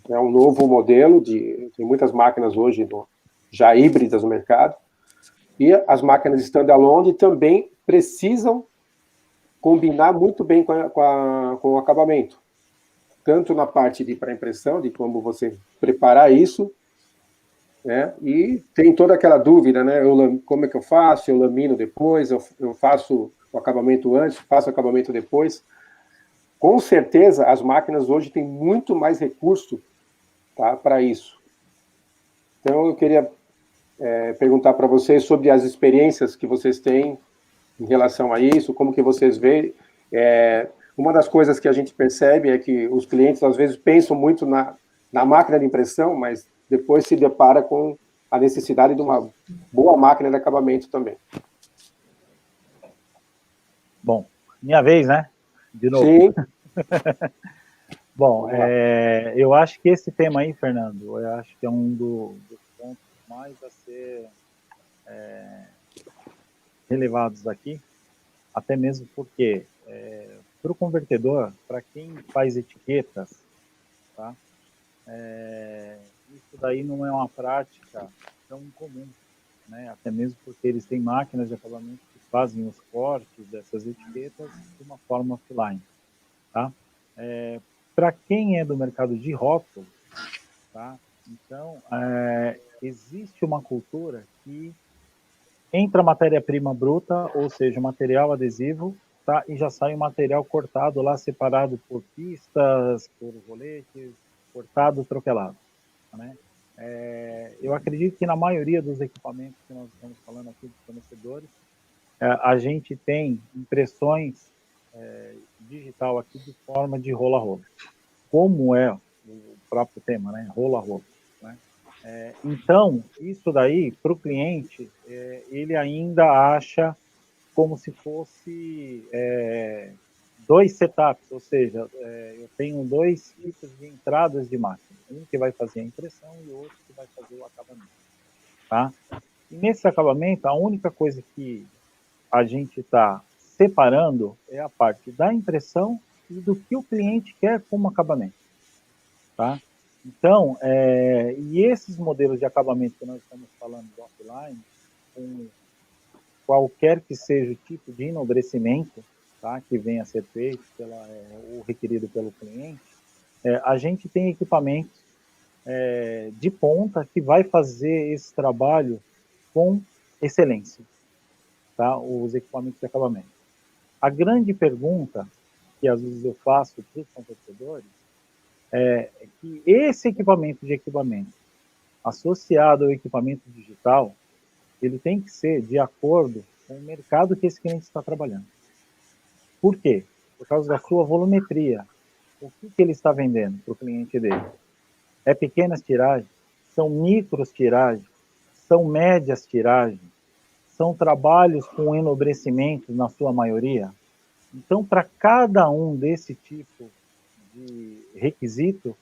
[SPEAKER 1] É um novo modelo, tem muitas máquinas hoje já híbridas no mercado, e as máquinas standalone também precisam combinar muito bem com o acabamento, tanto na parte de pré-impressão, de como você preparar isso, né? E tem toda aquela dúvida, né? Como é que eu faço? Eu lamino depois, eu faço o acabamento antes, faço o acabamento depois. Com certeza, as máquinas hoje têm muito mais recurso, tá, para isso. Então, eu queria perguntar para vocês sobre as experiências que vocês têm em relação a isso, como que vocês veem. Uma das coisas que a gente percebe é que os clientes, às vezes, pensam muito na máquina de impressão, mas depois se depara com a necessidade de uma boa máquina de acabamento também.
[SPEAKER 2] Bom, minha vez, né? De novo.
[SPEAKER 1] Sim.
[SPEAKER 2] Bom, eu acho que esse tema aí, Fernando, eu acho que é um dos pontos mais a ser relevados aqui, até mesmo porque para o convertedor, para quem faz etiquetas, tá? Isso daí não é uma prática tão incomum, né? Até mesmo porque eles têm máquinas de acabamento que fazem os cortes dessas etiquetas de uma forma offline, tá? Para quem é do mercado de rótulos, tá? Então, existe uma cultura que entra matéria-prima bruta, ou seja, material adesivo, tá? E já sai o material cortado lá, separado por pistas, por roletes, cortado, troquelado, né? Eu acredito que na maioria dos equipamentos que nós estamos falando aqui dos fornecedores, a gente tem impressões digital aqui de forma de rolo a rolo, como é o próprio tema, né? Rolo a rolo, né? Então, isso daí, para o cliente, ele ainda acha como se fosse 2 setups, ou seja, eu tenho dois tipos de entradas de máquina. Um que vai fazer a impressão e outro que vai fazer o acabamento. Tá? E nesse acabamento, a única coisa que a gente está separando é a parte da impressão e do que o cliente quer como acabamento. Tá? Então, e esses modelos de acabamento que nós estamos falando do offline, com qualquer que seja o tipo de enobrecimento, tá, que venha a ser feito ou requerido pelo cliente, a gente tem equipamentos de ponta que vai fazer esse trabalho com excelência, tá? Os equipamentos de acabamento. A grande pergunta que às vezes eu faço para os fornecedores é que esse equipamento associado ao equipamento digital, ele tem que ser de acordo com o mercado que esse cliente está trabalhando. Por quê? Por causa da sua volumetria. O que ele está vendendo para o cliente dele? É pequenas tiragens? São micros tiragens? São médias tiragens? São trabalhos com enobrecimento na sua maioria? Então, para cada um desse tipo de requisito,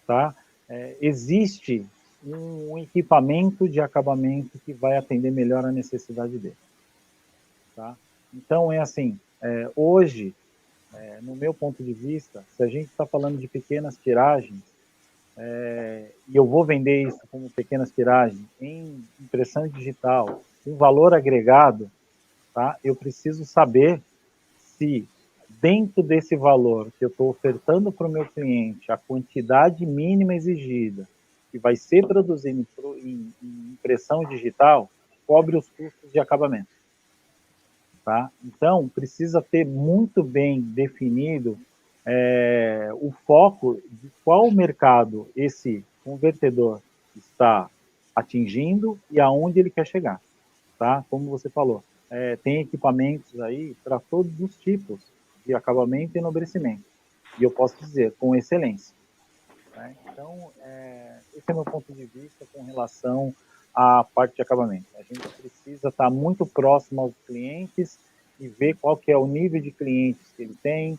[SPEAKER 2] tá, existe um equipamento de acabamento que vai atender melhor a necessidade dele. Tá? Então, é assim, hoje, no meu ponto de vista, se a gente está falando de pequenas tiragens, e eu vou vender isso como pequenas tiragens em impressão digital, um valor agregado, tá? Eu preciso saber se dentro desse valor que eu estou ofertando para o meu cliente, a quantidade mínima exigida, que vai ser produzido em impressão digital, cobre os custos de acabamento. Tá? Então, precisa ter muito bem definido o foco de qual mercado esse convertedor está atingindo e aonde ele quer chegar. Tá? Como você falou, tem equipamentos aí para todos os tipos de acabamento e enobrecimento. E eu posso dizer, com excelência. Né? Então, esse é o meu ponto de vista com relação à parte de acabamento. A gente precisa estar muito próximo aos clientes e ver qual que é o nível de clientes que ele tem,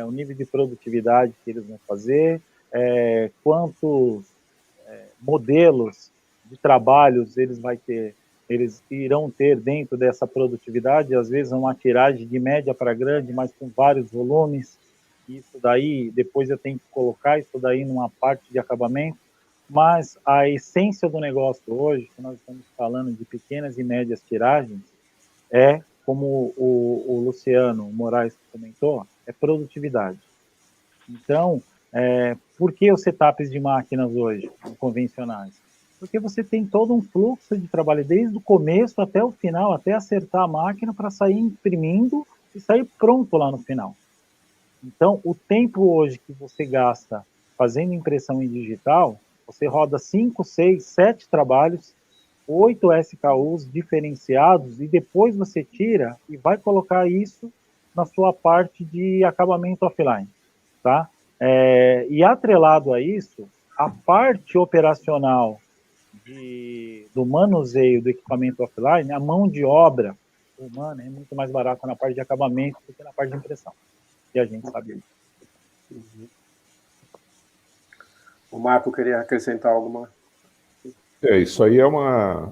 [SPEAKER 2] o nível de produtividade que eles vão fazer, quantos modelos de trabalhos eles irão ter dentro dessa produtividade, às vezes uma tiragem de média para grande, mas com vários volumes. Isso daí, depois eu tenho que colocar isso daí numa parte de acabamento, mas a essência do negócio hoje, que nós estamos falando de pequenas e médias tiragens, como o Luciano Moraes comentou, é produtividade. Então, por que os setups de máquinas hoje, convencionais? Porque você tem todo um fluxo de trabalho, desde o começo até o final, até acertar a máquina para sair imprimindo e sair pronto lá no final. Então, o tempo hoje que você gasta fazendo impressão em digital, você roda 5, 6, 7 trabalhos, 8 SKUs diferenciados, e depois você tira e vai colocar isso na sua parte de acabamento offline. Tá? E atrelado a isso, a parte operacional do manuseio do equipamento offline, a mão de obra humana é muito mais barata na parte de acabamento do que na parte de impressão. E a gente sabe isso.
[SPEAKER 1] O Marco queria acrescentar alguma?
[SPEAKER 3] Isso aí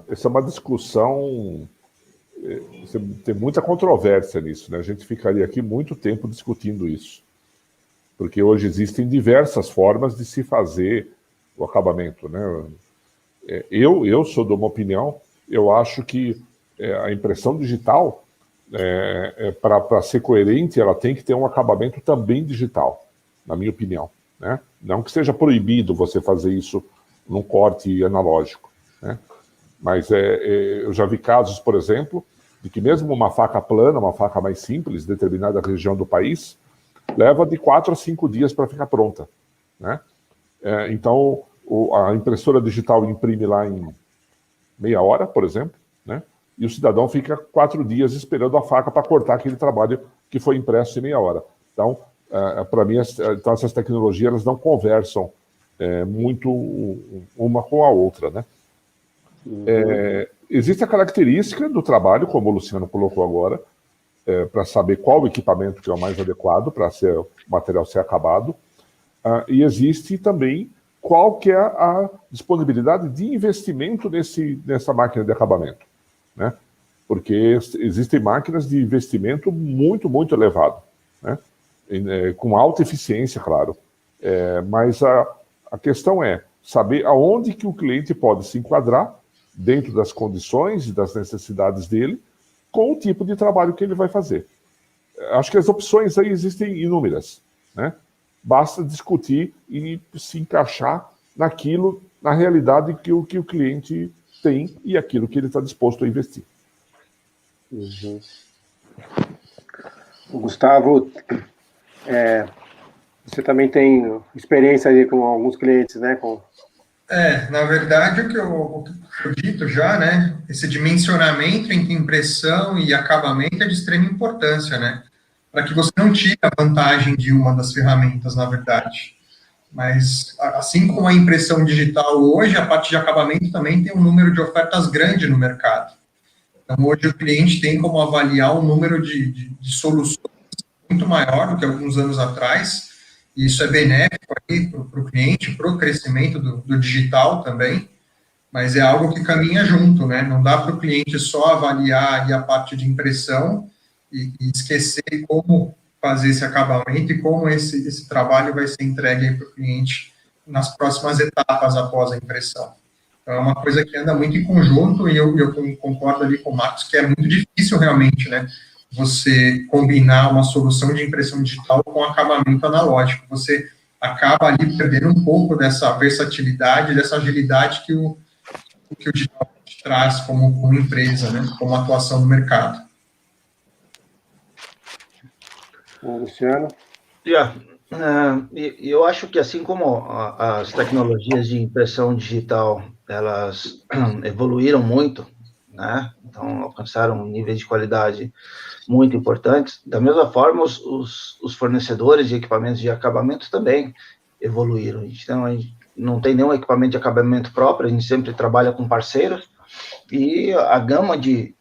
[SPEAKER 3] essa é uma discussão, tem muita controvérsia nisso, né? A gente ficaria aqui muito tempo discutindo isso, porque hoje existem diversas formas de se fazer o acabamento, né? Eu sou de uma opinião, eu acho que a impressão digital, para ser coerente, ela tem que ter um acabamento também digital, na minha opinião, né? Não que seja proibido você fazer isso num corte analógico, né? Mas eu já vi casos, por exemplo, de que mesmo uma faca plana, uma faca mais simples, determinada região do país, leva de 4 a 5 dias para ficar pronta, né? Então, a impressora digital imprime lá em meia hora, por exemplo, né? E o cidadão fica 4 dias esperando a faca para cortar aquele trabalho que foi impresso em meia hora. Então, para mim, então essas tecnologias elas não conversam muito uma com a outra, né? Existe a característica do trabalho, como o Luciano colocou agora, para saber qual equipamento que é o mais adequado para o material ser acabado. E existe também qual que é a disponibilidade de investimento nessa máquina de acabamento, né? Porque existem máquinas de investimento muito, muito elevado, né? Com alta eficiência, claro. Mas a questão é saber aonde que o cliente pode se enquadrar dentro das condições e das necessidades dele com o tipo de trabalho que ele vai fazer. Acho que as opções aí existem inúmeras, né? Basta discutir e se encaixar naquilo, na realidade que o cliente tem e aquilo que ele está disposto a investir.
[SPEAKER 1] Uhum. Gustavo, você também tem experiência aí com alguns clientes, né?
[SPEAKER 4] Na verdade, o que eu dito já, né? Esse dimensionamento entre impressão e acabamento é de extrema importância, né? Para que você não tire a vantagem de uma das ferramentas, na verdade. Mas, assim como a impressão digital hoje, a parte de acabamento também tem um número de ofertas grande no mercado. Então, hoje o cliente tem como avaliar um número de soluções muito maior do que alguns anos atrás, e isso é benéfico para o cliente, para o crescimento do digital também, mas é algo que caminha junto, né? Não dá para o cliente só avaliar aí a parte de impressão e esquecer como fazer esse acabamento e como esse trabalho vai ser entregue para o cliente nas próximas etapas após a impressão. Então, é uma coisa que anda muito em conjunto, e eu concordo ali com o Marcos, que é muito difícil realmente, né? Você combinar uma solução de impressão digital com acabamento analógico. Você acaba ali perdendo um pouco dessa versatilidade, dessa agilidade que o digital traz como empresa, né? Como atuação no mercado.
[SPEAKER 1] Luciano?
[SPEAKER 5] Eu acho que assim como as tecnologias de impressão digital, elas evoluíram muito, né? Então, alcançaram níveis de qualidade muito importantes. Da mesma forma, os fornecedores de equipamentos de acabamento também evoluíram. Então, a gente não tem nenhum equipamento de acabamento próprio, a gente sempre trabalha com parceiros, e a gama de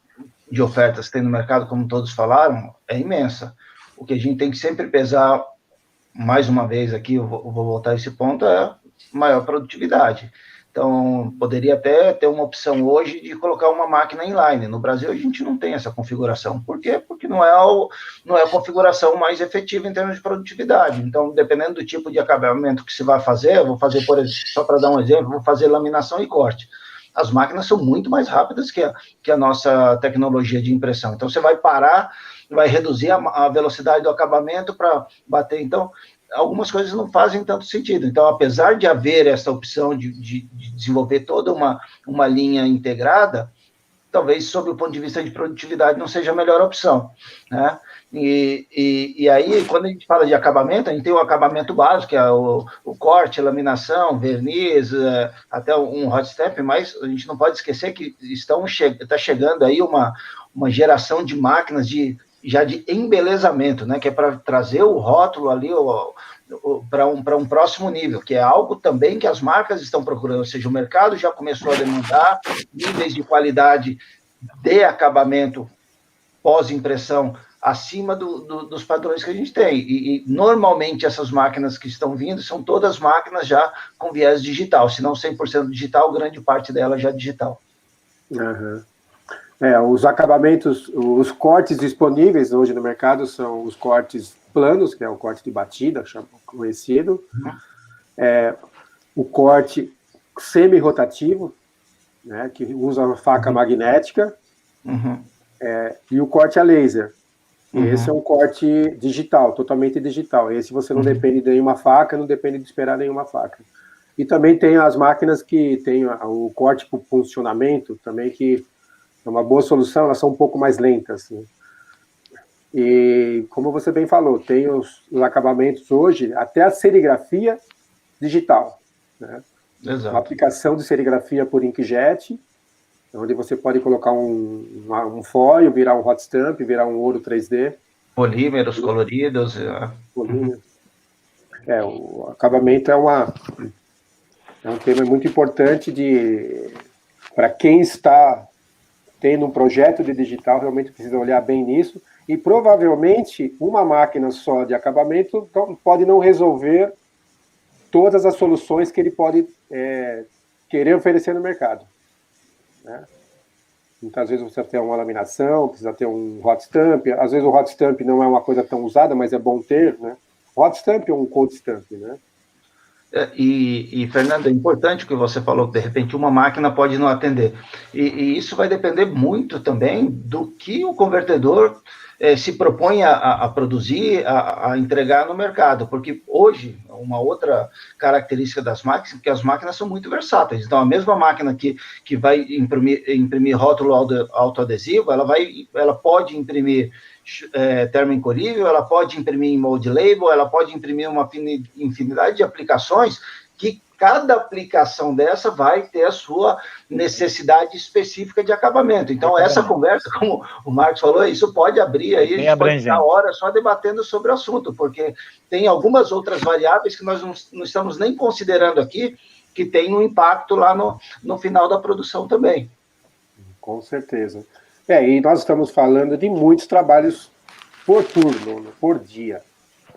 [SPEAKER 5] ofertas que tem no mercado, como todos falaram, é imensa. O que a gente tem que sempre pesar, mais uma vez aqui, eu vou voltar a esse ponto, é maior produtividade. Então, poderia até ter uma opção hoje de colocar uma máquina inline. No Brasil, a gente não tem essa configuração. Por quê? Porque não é a configuração mais efetiva em termos de produtividade. Então, dependendo do tipo de acabamento que se vai fazer, eu vou fazer, por exemplo, só para dar um exemplo, vou fazer laminação e corte. As máquinas são muito mais rápidas que a nossa tecnologia de impressão. Então, você vai parar, vai reduzir a velocidade do acabamento para bater. Então, algumas coisas não fazem tanto sentido. Então, apesar de haver essa opção de desenvolver toda uma linha integrada, talvez, sob o ponto de vista de produtividade, não seja a melhor opção, né? E aí, quando a gente fala de acabamento, a gente tem o acabamento básico, que é o corte, laminação, verniz, até um hot stamp, mas a gente não pode esquecer que está chegando aí uma geração de máquinas já de embelezamento, né, que é para trazer o rótulo ali para um próximo nível, que é algo também que as marcas estão procurando, ou seja, o mercado já começou a demandar níveis de qualidade de acabamento pós-impressão acima dos padrões que a gente tem, e normalmente essas máquinas que estão vindo são todas máquinas já com viés digital, se não 100% digital, grande parte dela já digital.
[SPEAKER 1] Uhum. Os acabamentos, os cortes disponíveis hoje no mercado são os cortes planos, que é o corte de batida, conhecido, o corte semi-rotativo, né, que usa uma faca magnética, e o corte a laser. Esse é um corte digital, totalmente digital. Esse você não depende de nenhuma faca, não depende de esperar nenhuma faca. E também tem as máquinas que tem o corte por funcionamento, também que é uma boa solução, elas são um pouco mais lentas. Né? E, como você bem falou, tem os acabamentos hoje, até a serigrafia digital. Né?
[SPEAKER 5] Exato.
[SPEAKER 1] Uma aplicação de serigrafia por inkjet, onde você pode colocar um foil, virar um hot stamp, virar um ouro 3D.
[SPEAKER 5] Polímeros coloridos.
[SPEAKER 1] Polímeros. O acabamento é um tema muito importante para quem está tendo um projeto de digital, realmente precisa olhar bem nisso, e provavelmente uma máquina só de acabamento pode não resolver todas as soluções que ele pode querer oferecer no mercado, né? Muitas vezes você precisa ter uma laminação, precisa ter um hot stamp, às vezes o hot stamp não é uma coisa tão usada, mas é bom ter, né? Hot stamp ou um cold stamp, né?
[SPEAKER 5] Fernando, é importante o que você falou, que de repente uma máquina pode não atender. E isso vai depender muito também do que o convertedor se propõe a produzir, a entregar no mercado. Porque hoje, uma outra característica das máquinas é que as máquinas são muito versáteis. Então, a mesma máquina que vai imprimir rótulo autoadesivo, ela pode imprimir termoencolhível, ela pode imprimir em mold label, ela pode imprimir uma infinidade de aplicações que cada aplicação dessa vai ter a sua necessidade específica de acabamento. Então, essa conversa, como o Marcos falou, isso pode abrir aí, a gente pode ficar horas só debatendo sobre o assunto, porque tem algumas outras variáveis que nós não estamos nem considerando aqui, que tem um impacto lá no final da produção também.
[SPEAKER 1] Com certeza. E nós estamos falando de muitos trabalhos por turno, por dia,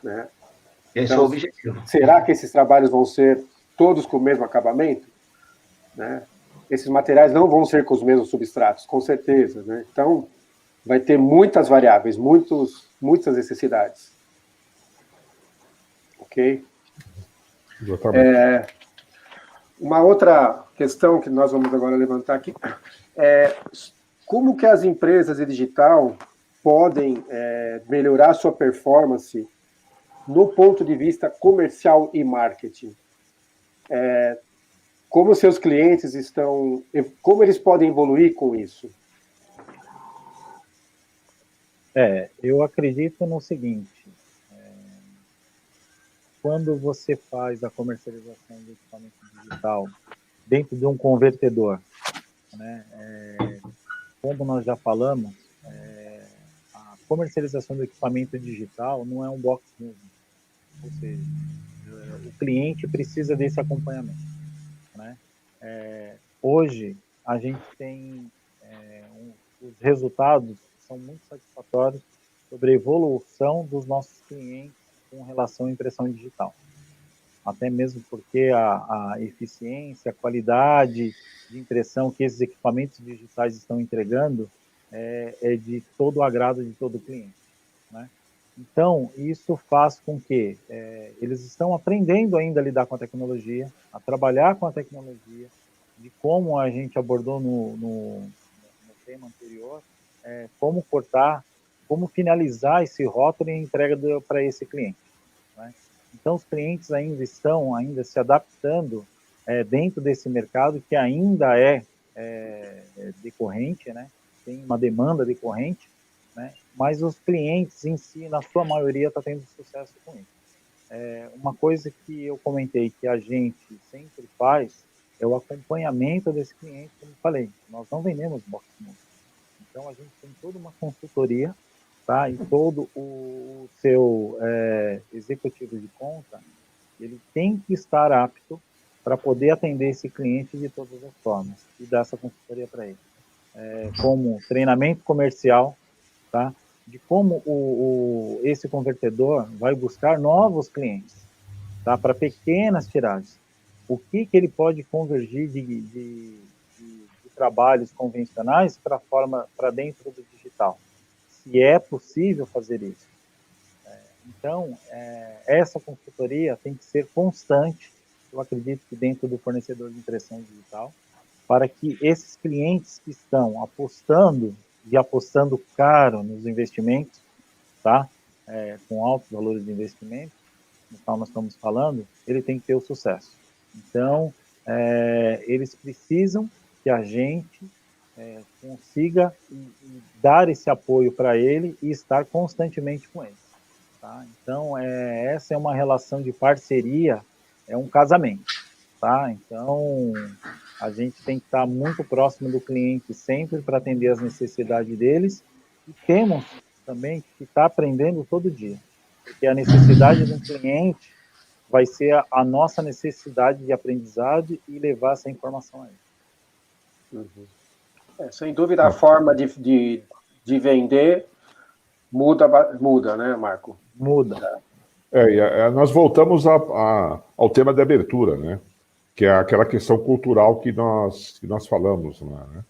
[SPEAKER 1] né?
[SPEAKER 5] Esse é o objetivo.
[SPEAKER 1] Será que esses trabalhos vão ser todos com o mesmo acabamento? Né? Esses materiais não vão ser com os mesmos substratos, com certeza, né? Então, vai ter muitas variáveis, muitas necessidades. Ok? Uma outra questão que nós vamos agora levantar aqui é como que as empresas de digital podem melhorar sua performance no ponto de vista comercial e marketing. Como seus clientes estão... Como eles podem evoluir com isso?
[SPEAKER 2] Eu acredito no seguinte. Quando você faz a comercialização do equipamento digital dentro de um convertedor, né, como nós já falamos, a comercialização do equipamento digital não é um box moving. Ou seja, o cliente precisa desse acompanhamento, né? Hoje, a gente tem os resultados são muito satisfatórios sobre a evolução dos nossos clientes com relação à impressão digital. Até mesmo porque a eficiência, a qualidade de impressão que esses equipamentos digitais estão entregando é de todo o agrado de todo cliente, né? Então, isso faz com que eles estão aprendendo ainda a lidar com a tecnologia, a trabalhar com a tecnologia, de como a gente abordou no tema anterior, como cortar, como finalizar esse rótulo e entrega para esse cliente, né? Então, os clientes ainda estão se adaptando dentro desse mercado que ainda é decorrente, né? Tem uma demanda decorrente, né? Mas os clientes em si, na sua maioria, está tendo sucesso com isso. Uma coisa que eu comentei que a gente sempre faz é o acompanhamento desse cliente, como eu falei. Nós não vendemos box moving. Então, a gente tem toda uma consultoria, tá? E todo o seu executivo de conta, ele tem que estar apto para poder atender esse cliente de todas as formas e dar essa consultoria para ele. Como treinamento comercial, tá? De como esse convertedor vai buscar novos clientes, tá? Para pequenas tiragens. O que ele pode convergir de trabalhos convencionais para dentro do digital? Se é possível fazer isso. Então, essa consultoria tem que ser constante, eu acredito que dentro do fornecedor de impressão digital, para que esses clientes que estão apostando caro nos investimentos, tá? Com altos valores de investimento, no qual nós estamos falando, ele tem que ter o sucesso. Então, eles precisam que a gente consiga dar esse apoio para ele e estar constantemente com ele, tá? Então, essa é uma relação de parceria, é um casamento, tá? Então, a gente tem que estar muito próximo do cliente sempre para atender as necessidades deles e temos também que estar aprendendo todo dia, porque a necessidade do cliente vai ser a nossa necessidade de aprendizado e levar essa informação a ele.
[SPEAKER 1] Sem dúvida, a forma de vender muda, né, Marco?
[SPEAKER 2] Muda.
[SPEAKER 3] Nós voltamos ao tema de abertura, né? Que é aquela questão cultural que nós falamos, né?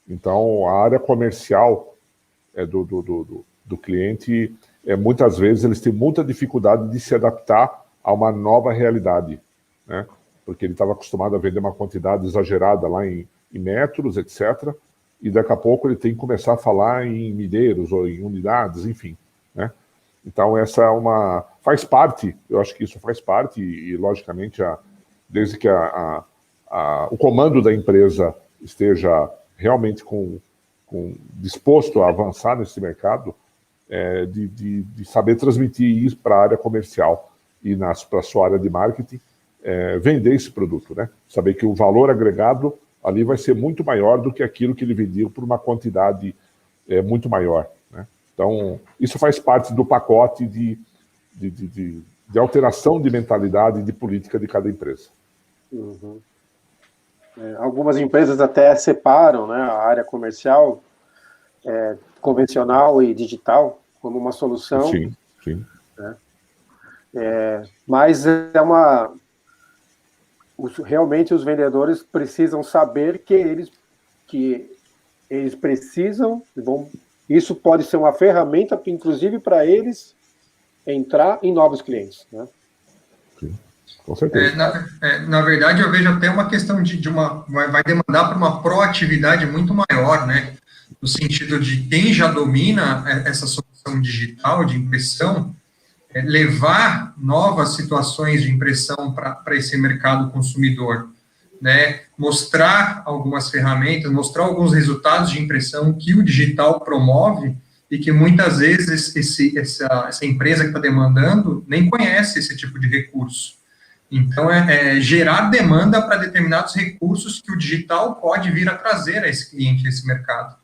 [SPEAKER 3] Então, a área comercial do cliente, muitas vezes eles têm muita dificuldade de se adaptar a uma nova realidade, né? Porque ele estava acostumado a vender uma quantidade exagerada lá em metros, etc., e daqui a pouco ele tem que começar a falar em milheiros ou em unidades, enfim, né? Então, essa faz parte, eu acho que isso faz parte, e logicamente, desde que o comando da empresa esteja realmente disposto a avançar nesse mercado, de saber transmitir isso para a área comercial e para a sua área de marketing, vender esse produto, né? Saber que o valor agregado ali vai ser muito maior do que aquilo que ele vendia por uma quantidade muito maior, né? Então, isso faz parte do pacote de alteração de mentalidade e de política de cada empresa.
[SPEAKER 1] Uhum. Algumas empresas até separam, né, a área comercial convencional e digital como uma solução.
[SPEAKER 3] Sim, sim.
[SPEAKER 1] Né? Mas realmente os vendedores precisam saber que eles precisam, isso pode ser uma ferramenta, inclusive, para eles entrar em novos clientes, né?
[SPEAKER 3] Sim, com certeza.
[SPEAKER 4] Na verdade, eu vejo até uma questão vai demandar para uma proatividade muito maior, né? No sentido de quem já domina essa solução digital de impressão, levar novas situações de impressão para esse mercado consumidor, né? Mostrar algumas ferramentas, mostrar alguns resultados de impressão que o digital promove e que muitas vezes essa empresa que está demandando nem conhece esse tipo de recurso. Então, gerar demanda para determinados recursos que o digital pode vir a trazer a esse cliente, a esse mercado.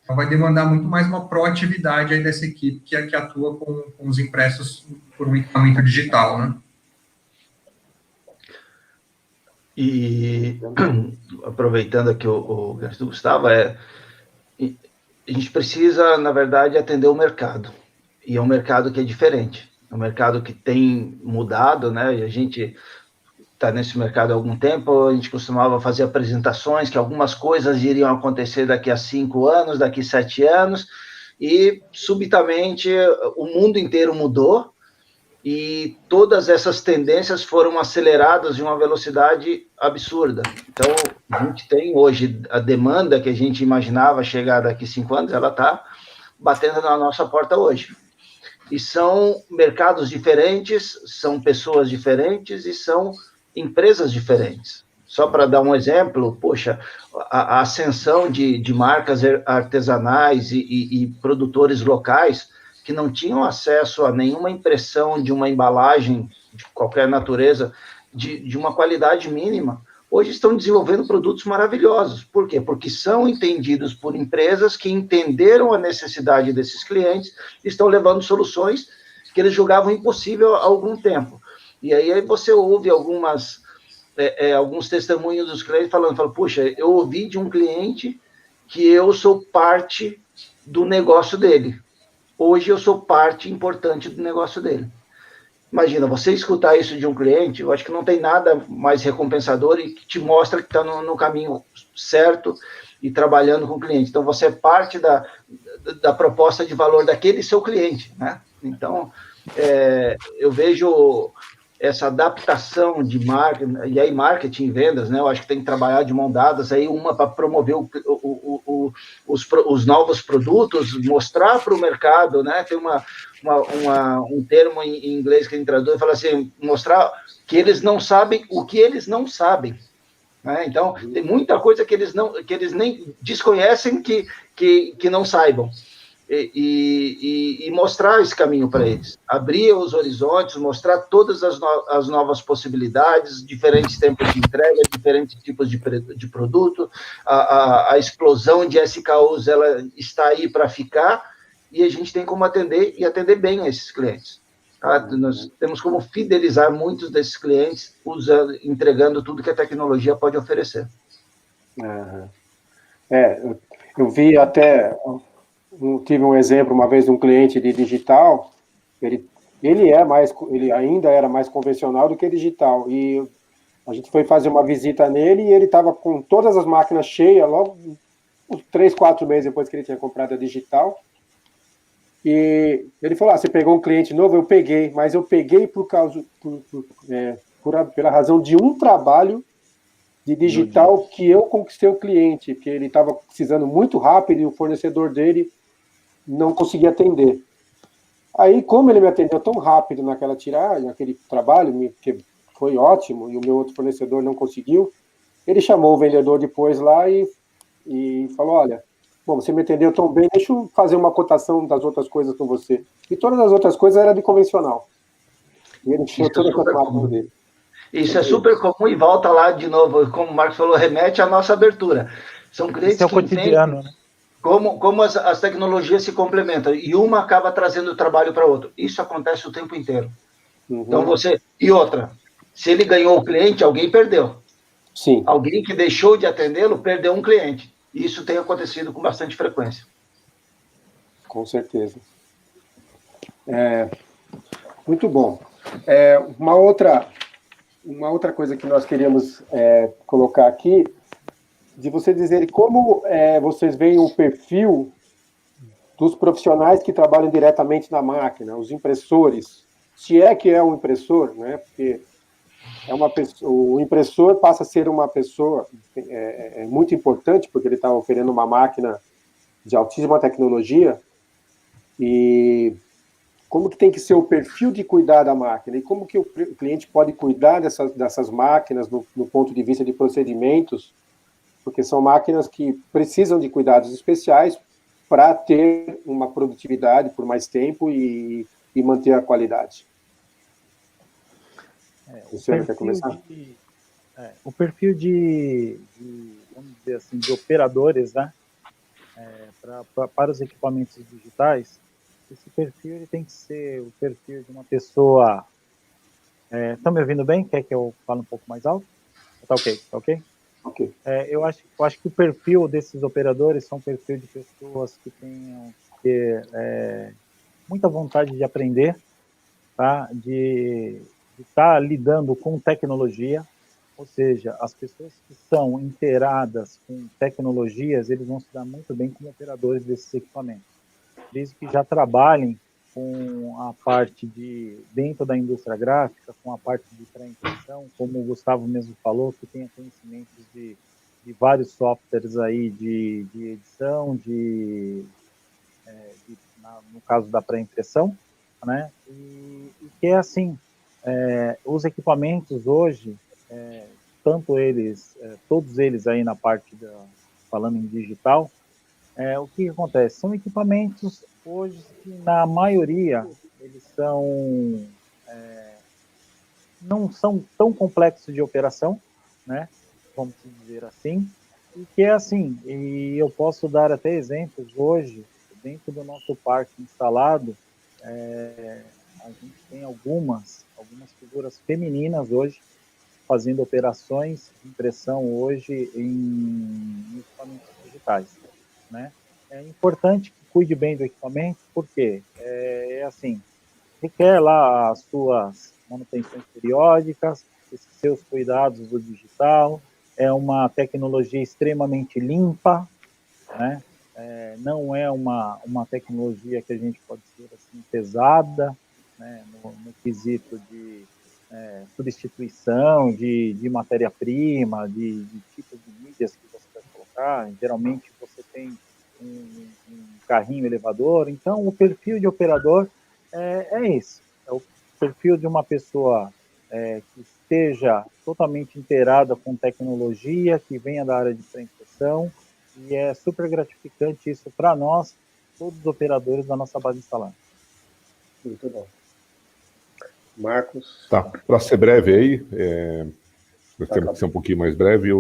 [SPEAKER 4] Então, vai demandar muito mais uma proatividade aí dessa equipe que atua com os impressos por um equipamento digital, né?
[SPEAKER 5] E, aproveitando aqui o gancho do Gustavo, a gente precisa, na verdade, atender o mercado. E é um mercado que é diferente. É um mercado que tem mudado, né? E a gente está nesse mercado há algum tempo, a gente costumava fazer apresentações que algumas coisas iriam acontecer daqui a 5 anos, daqui a 7 anos, e subitamente o mundo inteiro mudou e todas essas tendências foram aceleradas de uma velocidade absurda. Então, a gente tem hoje a demanda que a gente imaginava chegar daqui a 5 anos, ela está batendo na nossa porta hoje. E são mercados diferentes, são pessoas diferentes e são empresas diferentes. Só para dar um exemplo, poxa, a ascensão de marcas artesanais e produtores locais que não tinham acesso a nenhuma impressão de uma embalagem de qualquer natureza, de uma qualidade mínima, hoje estão desenvolvendo produtos maravilhosos. Por quê? Porque são entendidos por empresas que entenderam a necessidade desses clientes e estão levando soluções que eles julgavam impossível há algum tempo. E aí você ouve alguns testemunhos dos clientes falando, puxa, eu ouvi de um cliente que eu sou parte do negócio dele. Hoje eu sou parte importante do negócio dele. Imagina, você escutar isso de um cliente, eu acho que não tem nada mais recompensador e que te mostra que está no caminho certo e trabalhando com o cliente. Então, você é parte da proposta de valor daquele seu cliente, né? Então, eu vejo essa adaptação de marketing, e aí marketing e vendas, né? Eu acho que tem que trabalhar de mão dadas, aí uma para promover os novos produtos, mostrar para o mercado, né? Tem um termo em inglês que a gente traduz, fala assim, mostrar que eles não sabem o que eles não sabem. Né? Então, tem muita coisa que eles nem desconhecem que não saibam. E mostrar esse caminho para eles, abrir os horizontes, mostrar todas as novas possibilidades, diferentes tempos de entrega, diferentes tipos de produto, a explosão de SKUs, ela está aí para ficar, e a gente tem como atender e atender bem a esses clientes. Tá? Nós temos como fidelizar muitos desses clientes, entregando tudo que a tecnologia pode oferecer.
[SPEAKER 1] Eu vi até... Tive um exemplo uma vez de um cliente de digital, ele ele ainda era mais convencional do que digital. E a gente foi fazer uma visita nele e ele estava com todas as máquinas cheias, logo uns 3, 4 meses depois que ele tinha comprado a digital. E ele falou, você pegou um cliente novo? Eu peguei, mas eu peguei pela razão de um trabalho de digital que eu conquistei o cliente, porque ele estava precisando muito rápido e o fornecedor dele não conseguia atender. Aí, como ele me atendeu tão rápido naquela tiragem, naquele trabalho, que foi ótimo, e o meu outro fornecedor não conseguiu, ele chamou o vendedor depois lá e falou, olha, bom, você me atendeu tão bem, deixa eu fazer uma cotação das outras coisas com você. E todas as outras coisas eram de convencional. E ele tinha toda a cotação dele.
[SPEAKER 5] Isso é super comum e volta lá de novo, como o Marcos falou, remete à nossa abertura. São clientes
[SPEAKER 2] que cotidiano, né?
[SPEAKER 5] Como as tecnologias se complementam e uma acaba trazendo trabalho para outra. Isso acontece o tempo inteiro. Uhum. Então e outra, se ele ganhou o cliente, alguém perdeu.
[SPEAKER 1] Sim.
[SPEAKER 5] Alguém que deixou de atendê-lo perdeu um cliente. Isso tem acontecido com bastante frequência.
[SPEAKER 1] Com certeza. Muito bom. Uma outra coisa que nós queríamos colocar aqui, de você dizer como vocês veem o perfil dos profissionais que trabalham diretamente na máquina, os impressores, se é que é um impressor, né? Porque o impressor passa a ser uma pessoa muito importante, porque ele está oferecendo uma máquina de altíssima tecnologia, e como que tem que ser o perfil de cuidar da máquina, e como que o cliente pode cuidar dessas máquinas no ponto de vista de procedimentos, porque são máquinas que precisam de cuidados especiais para ter uma produtividade por mais tempo e manter a qualidade. O senhor quer começar?
[SPEAKER 2] O perfil vamos dizer assim, de operadores, né, para os equipamentos digitais, esse perfil ele tem que ser o perfil de uma pessoa... Estão me ouvindo bem? Quer que eu fale um pouco mais alto? Tá ok?
[SPEAKER 1] Ok.
[SPEAKER 2] Eu acho que o perfil desses operadores são perfil de pessoas que tenham muita vontade de aprender, tá? De estar lidando com tecnologia, ou seja, as pessoas que são inteiradas com tecnologias, eles vão se dar muito bem como operadores desses equipamentos, desde que já trabalhem com a parte dentro da indústria gráfica, com a parte de pré-impressão, como o Gustavo mesmo falou, que tenha conhecimentos de vários softwares aí de edição, no caso da pré-impressão, né? E que é assim, os equipamentos hoje, tanto eles, todos eles aí na parte falando em digital, o que acontece? São equipamentos hoje que, na maioria, eles não são tão complexos de operação, né? Vamos dizer assim, e que é assim, e eu posso dar até exemplos hoje, dentro do nosso parque instalado, a gente tem algumas figuras femininas hoje, fazendo operações de impressão hoje em equipamentos digitais, né? É importante que cuide bem do equipamento, porque assim, requer lá as suas manutenções periódicas, esses seus cuidados do digital, é uma tecnologia extremamente limpa, né? Não é uma tecnologia que a gente pode dizer assim, pesada, né? No quesito de substituição de matéria-prima, de tipos de mídias que você vai colocar. Geralmente você tem um carrinho elevador, então o perfil de operador é esse, é o perfil de uma pessoa que esteja totalmente inteirada com tecnologia, que venha da área de pré-impressão, e é super gratificante isso para nós, todos os operadores da nossa base instalada.
[SPEAKER 1] Muito bom. Marcos?
[SPEAKER 3] Tá, para ser breve aí, nós temos que ser um pouquinho mais breve.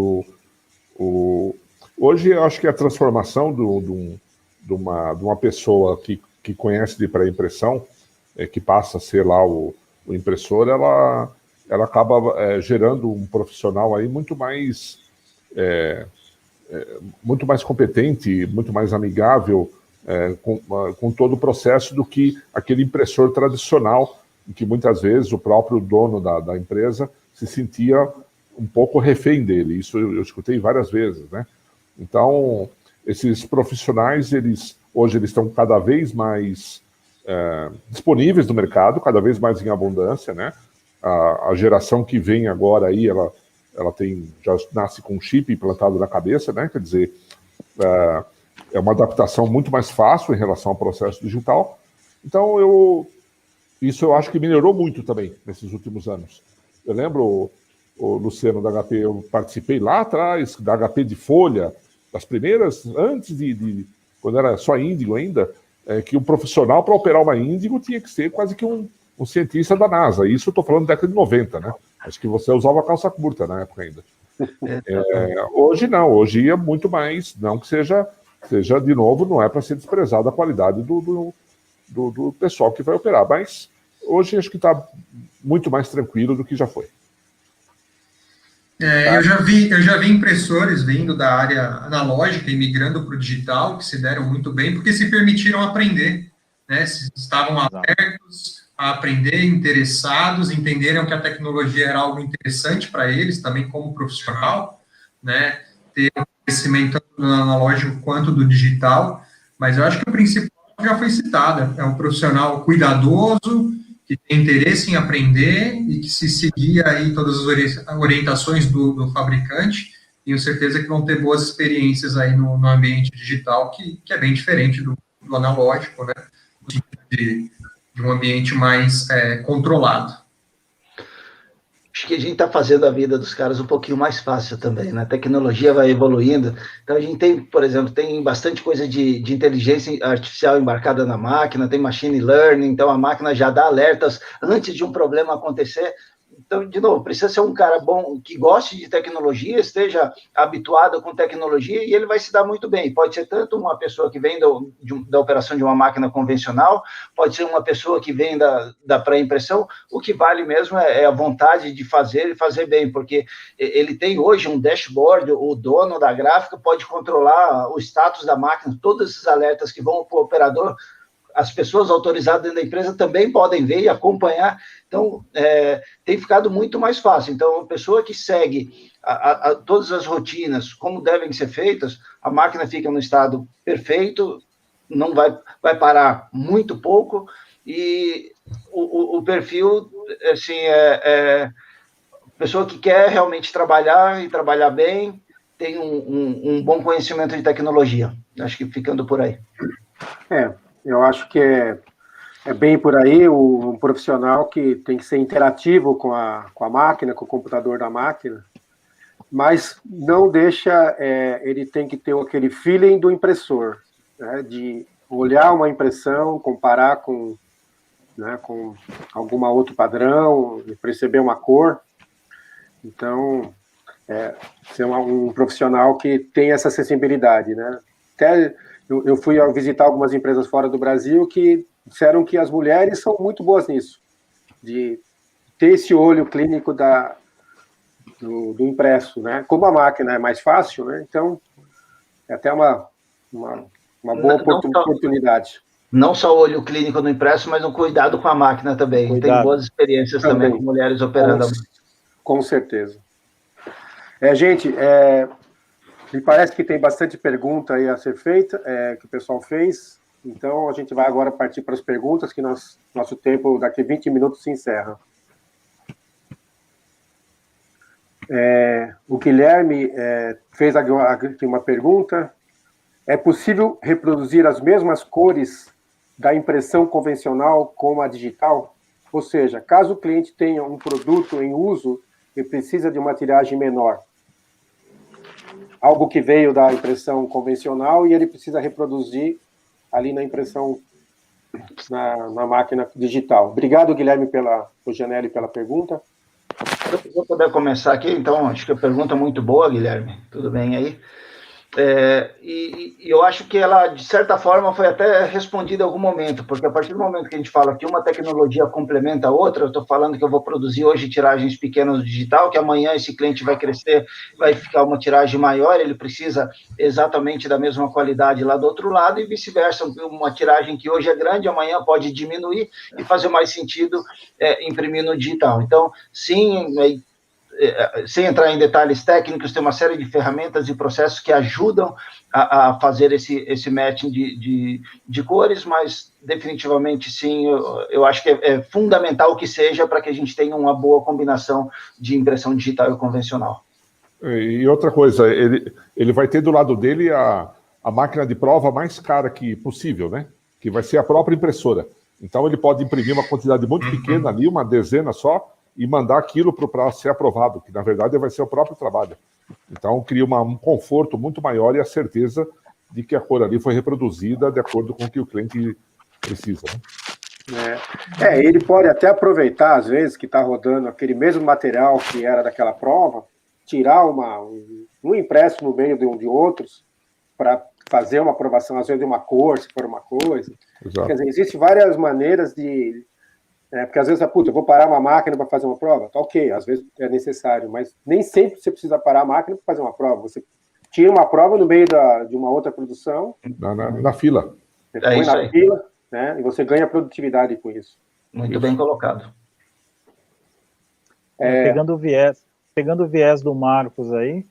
[SPEAKER 3] Hoje eu acho que a transformação de uma pessoa que conhece de pré-impressão, que passa a ser lá o impressor, ela acaba gerando um profissional aí muito mais competente, muito mais amigável com todo o processo do que aquele impressor tradicional em que muitas vezes o próprio dono da empresa se sentia um pouco refém dele. Isso eu escutei várias vezes, né? Então, esses profissionais, hoje eles estão cada vez mais disponíveis no mercado, cada vez mais em abundância, né? A geração que vem agora aí, ela já nasce com um chip implantado na cabeça, né? Quer dizer, é uma adaptação muito mais fácil em relação ao processo digital. Então, isso eu acho que melhorou muito também nesses últimos anos. Eu lembro, o Luciano, da HP, eu participei lá atrás, da HP de folha, das primeiras, antes quando era só Índigo ainda, que um profissional para operar uma Índigo tinha que ser quase que um cientista da NASA. Isso eu estou falando da década de 90, né? Acho que você usava calça curta na época ainda. Hoje não, hoje é muito mais, não que seja de novo, não é para ser desprezada a qualidade do pessoal que vai operar, mas hoje acho que está muito mais tranquilo do que já foi.
[SPEAKER 4] Eu já vi impressores vindo da área analógica e migrando para o digital, que se deram muito bem, porque se permitiram aprender, né? Estavam abertos a aprender, interessados, entenderam que a tecnologia era algo interessante para eles, também como profissional, né? Ter conhecimento tanto do analógico quanto do digital, mas eu acho que o principal já foi citado, é um profissional cuidadoso, que tem interesse em aprender e que se seguir aí todas as orientações do fabricante, tenho certeza que vão ter boas experiências aí no ambiente digital, que é bem diferente do analógico, né? De um ambiente mais controlado.
[SPEAKER 5] Acho que a gente está fazendo a vida dos caras um pouquinho mais fácil também, né? A tecnologia vai evoluindo. Então, a gente tem, por exemplo, tem bastante coisa de inteligência artificial embarcada na máquina, tem machine learning, então a máquina já dá alertas antes de um problema acontecer. Então, de novo, precisa ser um cara bom, que goste de tecnologia, esteja habituado com tecnologia, e ele vai se dar muito bem. Pode ser tanto uma pessoa que vem da operação de uma máquina convencional, pode ser uma pessoa que vem da pré-impressão. O que vale mesmo é a vontade de fazer e fazer bem, porque ele tem hoje um dashboard, o dono da gráfica pode controlar o status da máquina, todos esses alertas que vão para o operador, as pessoas autorizadas dentro da empresa também podem ver e acompanhar. Então, tem ficado muito mais fácil. Então, a pessoa que segue todas as rotinas, como devem ser feitas, a máquina fica no estado perfeito, não vai parar muito pouco, e o perfil, assim, pessoa que quer realmente trabalhar e trabalhar bem, tem um bom conhecimento de tecnologia. Acho que ficando por aí.
[SPEAKER 1] Eu acho que é bem por aí, um profissional que tem que ser interativo com a máquina, com o computador da máquina, mas não deixa, ele tem que ter aquele feeling do impressor, né, de olhar uma impressão, comparar com algum outro padrão, perceber uma cor. Então, ser um profissional que tem essa sensibilidade, né? Até eu fui visitar algumas empresas fora do Brasil que disseram que as mulheres são muito boas nisso, de ter esse olho clínico do impresso, né? Como a máquina é mais fácil, né? Então, é até uma boa oportunidade.
[SPEAKER 5] Não só o olho clínico no impresso, mas um cuidado com a máquina também. Tem boas experiências também com mulheres operando.
[SPEAKER 1] Com certeza. Gente, me parece que tem bastante pergunta aí a ser feita, que o pessoal fez. Então, a gente vai agora partir para as perguntas, que nosso tempo, daqui a 20 minutos, se encerra. O Guilherme fez aqui uma pergunta. É possível reproduzir as mesmas cores da impressão convencional com a digital? Ou seja, caso o cliente tenha um produto em uso e precisa de uma tiragem menor, algo que veio da impressão convencional e ele precisa reproduzir ali na impressão, na máquina digital. Obrigado, Guilherme, o Janelli, pela pergunta.
[SPEAKER 5] Se eu puder começar aqui, então, acho que a pergunta é muito boa, Guilherme. Tudo bem aí? E eu acho que ela, de certa forma, foi até respondida em algum momento, porque a partir do momento que a gente fala que uma tecnologia complementa a outra, eu estou falando que eu vou produzir hoje tiragens pequenas no digital, que amanhã esse cliente vai crescer, vai ficar uma tiragem maior, ele precisa exatamente da mesma qualidade lá do outro lado, e vice-versa, uma tiragem que hoje é grande, amanhã pode diminuir e fazer mais sentido imprimir no digital. Então, sim, sem entrar em detalhes técnicos, tem uma série de ferramentas e processos que ajudam a fazer esse matching de cores, mas definitivamente sim, eu acho que é fundamental que seja para que a gente tenha uma boa combinação de impressão digital e convencional.
[SPEAKER 3] E outra coisa, ele vai ter do lado dele a máquina de prova mais cara que possível, né? Que vai ser a própria impressora. Então ele pode imprimir uma quantidade muito pequena ali, uma dezena só, e mandar aquilo para ser aprovado, que na verdade vai ser o próprio trabalho. Então cria um conforto muito maior e a certeza de que a cor ali foi reproduzida de acordo com o que o cliente precisa. Né?
[SPEAKER 1] Ele pode até aproveitar, às vezes, que está rodando aquele mesmo material que era daquela prova, tirar um impresso no meio de outros, para fazer uma aprovação, às vezes, de uma cor, se for uma coisa. Exato. Quer dizer, existem várias maneiras de... porque às vezes, eu vou parar uma máquina para fazer uma prova. Tá ok, às vezes é necessário, mas nem sempre você precisa parar a máquina para fazer uma prova. Você tira uma prova no meio de uma outra produção.
[SPEAKER 3] Na fila.
[SPEAKER 1] Você põe na fila, né, e você ganha produtividade com isso.
[SPEAKER 5] Muito bem colocado.
[SPEAKER 2] Pegando o viés do Marcos aí,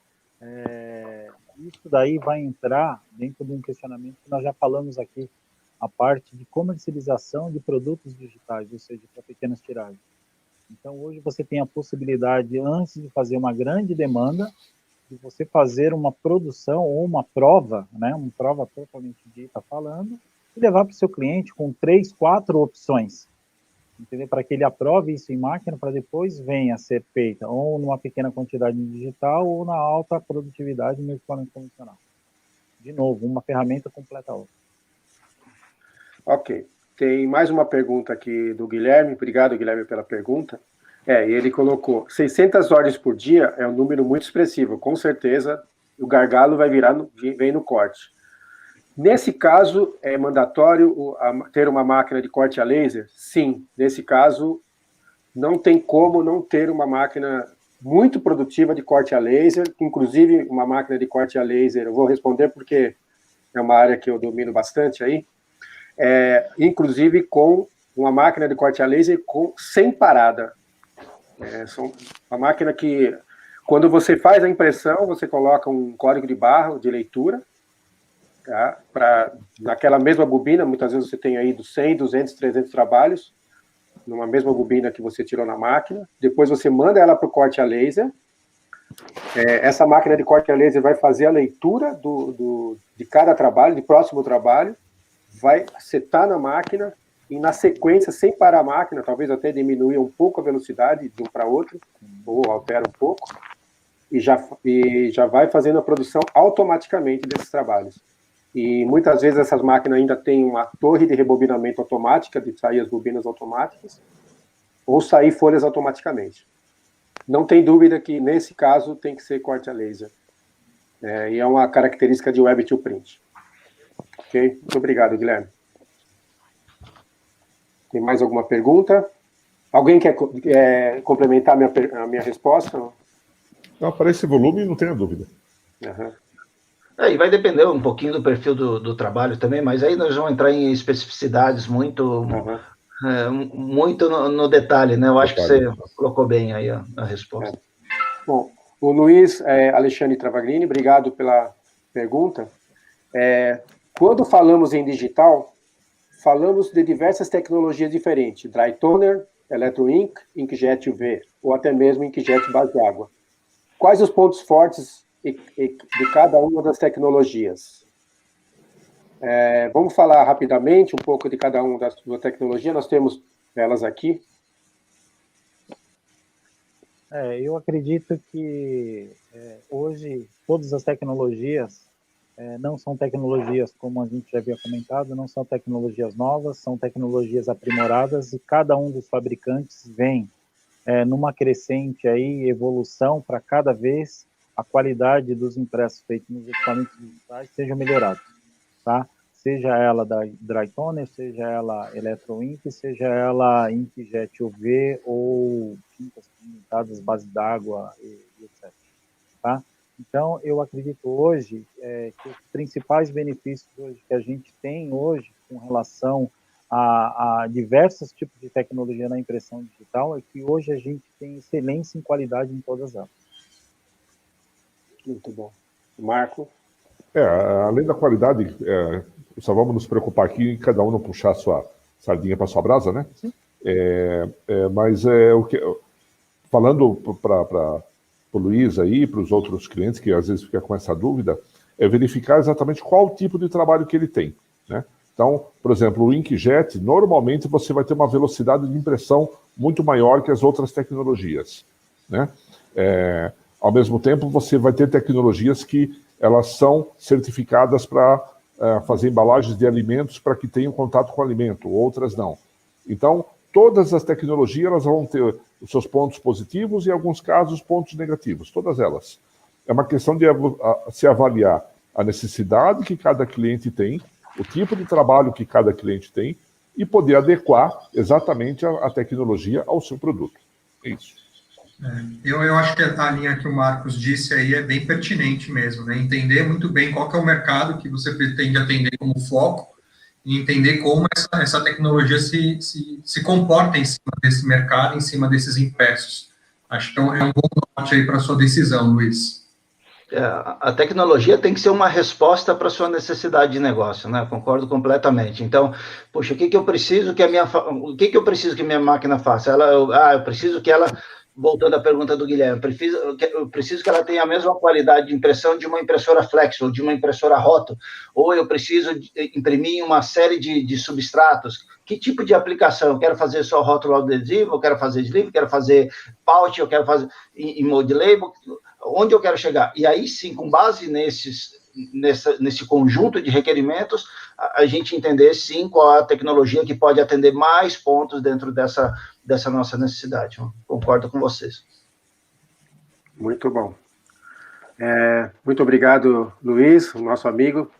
[SPEAKER 2] isso daí vai entrar dentro de um questionamento que nós já falamos aqui, a parte de comercialização de produtos digitais, ou seja, para pequenas tiragens. Então, hoje você tem a possibilidade, antes de fazer uma grande demanda, de você fazer uma produção ou uma prova, né, uma prova propriamente dita falando, e levar para o seu cliente com 3, 4 opções, entendeu? Para que ele aprove isso em máquina, para depois venha a ser feita ou numa pequena quantidade digital ou na alta produtividade no equipamento convencional. De novo, uma ferramenta completa a outra.
[SPEAKER 1] Ok. Tem mais uma pergunta aqui do Guilherme. Obrigado, Guilherme, pela pergunta. Ele colocou 600 ordens por dia é um número muito expressivo. Com certeza, o gargalo vem no corte. Nesse caso, é mandatório ter uma máquina de corte a laser? Sim. Nesse caso, não tem como não ter uma máquina muito produtiva de corte a laser, inclusive uma máquina de corte a laser. Eu vou responder porque é uma área que eu domino bastante aí. Inclusive com uma máquina de corte a laser sem parada. Uma máquina que, quando você faz a impressão, você coloca um código de barra de leitura, tá? Naquela mesma bobina, muitas vezes você tem aí dos 100, 200, 300 trabalhos, numa mesma bobina que você tirou na máquina, depois você manda ela para o corte a laser, essa máquina de corte a laser vai fazer a leitura de cada trabalho, de próximo trabalho, vai setar na máquina e, na sequência, sem parar a máquina, talvez até diminuir um pouco a velocidade de um para outro, ou altera um pouco, e já vai fazendo a produção automaticamente desses trabalhos. E muitas vezes essas máquinas ainda têm uma torre de rebobinamento automática, de sair as bobinas automáticas, ou sair folhas automaticamente. Não tem dúvida que, nesse caso, tem que ser corte a laser. E é uma característica de Web to Print. Ok? Muito obrigado, Guilherme. Tem mais alguma pergunta? Alguém quer complementar a minha resposta?
[SPEAKER 3] Não, para esse volume, não tenha dúvida.
[SPEAKER 1] Uhum.
[SPEAKER 5] E vai depender um pouquinho do perfil do trabalho também, mas aí nós vamos entrar em especificidades muito no detalhe, né? Eu acho que você colocou bem aí a resposta.
[SPEAKER 1] Bom, o Luiz Alexandre Travaglini, obrigado pela pergunta. Quando falamos em digital, falamos de diversas tecnologias diferentes, Dry Toner, Electroink, Inkjet UV, ou até mesmo Inkjet base de água. Quais os pontos fortes de cada uma das tecnologias? Vamos falar rapidamente um pouco de cada uma das tecnologias, nós temos elas aqui.
[SPEAKER 2] Eu acredito que hoje todas as tecnologias não são tecnologias, como a gente já havia comentado, não são tecnologias novas, são tecnologias aprimoradas, e cada um dos fabricantes vem numa crescente aí, evolução para cada vez a qualidade dos impressos feitos nos equipamentos digitais seja melhorada, tá? Seja ela da Dry Toner, seja ela Electroink, seja ela Inkjet UV ou tintas pigmentadas, base d'água e etc. Tá? Então, eu acredito hoje que os principais benefícios hoje que a gente tem hoje com relação a diversos tipos de tecnologia na impressão digital é que hoje a gente tem excelência em qualidade em todas elas.
[SPEAKER 1] Muito bom. Marco?
[SPEAKER 3] Além da qualidade, só vamos nos preocupar aqui em cada um não puxar a sua sardinha para sua brasa, né? Mas falando para o Luiz aí, para os outros clientes que às vezes ficam com essa dúvida, é verificar exatamente qual tipo de trabalho que ele tem, né? Então, por exemplo, o Inkjet, normalmente você vai ter uma velocidade de impressão muito maior que as outras tecnologias, né? Ao mesmo tempo, você vai ter tecnologias que elas são certificadas para fazer embalagens de alimentos para que tenham contato com o alimento, outras não. Então, todas as tecnologias elas vão ter os seus pontos positivos e, em alguns casos, pontos negativos, todas elas. É uma questão de se avaliar a necessidade que cada cliente tem, o tipo de trabalho que cada cliente tem e poder adequar exatamente a tecnologia ao seu produto. É isso.
[SPEAKER 4] Eu acho que a linha que o Marcos disse aí é bem pertinente mesmo, né? Entender muito bem qual que é o mercado que você pretende atender como foco e entender como essa tecnologia se comporta em cima desse mercado, em cima desses impressos. Acho que é um bom norte aí para a sua decisão, Luiz.
[SPEAKER 5] A tecnologia tem que ser uma resposta para a sua necessidade de negócio, né? Concordo completamente. Então, poxa, o que eu preciso que a minha máquina faça? Eu preciso que ela, voltando à pergunta do Guilherme, eu preciso que ela tenha a mesma qualidade de impressão de uma impressora flex ou de uma impressora roto, ou eu preciso imprimir uma série de substratos. Que tipo de aplicação? Eu quero fazer só rótulo adesivo, eu quero fazer sleeve, eu quero fazer pouch, eu quero fazer em mode label, onde eu quero chegar? E aí sim, com base nesse conjunto de requerimentos, a gente entender sim qual a tecnologia que pode atender mais pontos dentro dessa nossa necessidade. Eu concordo com vocês.
[SPEAKER 1] Muito bom. Muito obrigado, Luiz, nosso amigo.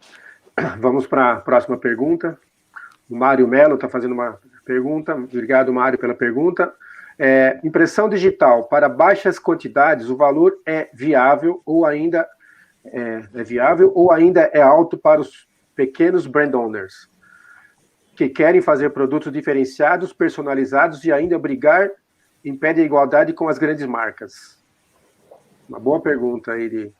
[SPEAKER 1] Vamos para a próxima pergunta. O Mário Melo está fazendo uma pergunta. Obrigado, Mário, pela pergunta. Impressão digital para baixas quantidades, o valor é viável ou ainda é alto para os pequenos brand owners que querem fazer produtos diferenciados, personalizados e ainda brigar em pé de igualdade com as grandes marcas? Uma boa pergunta aí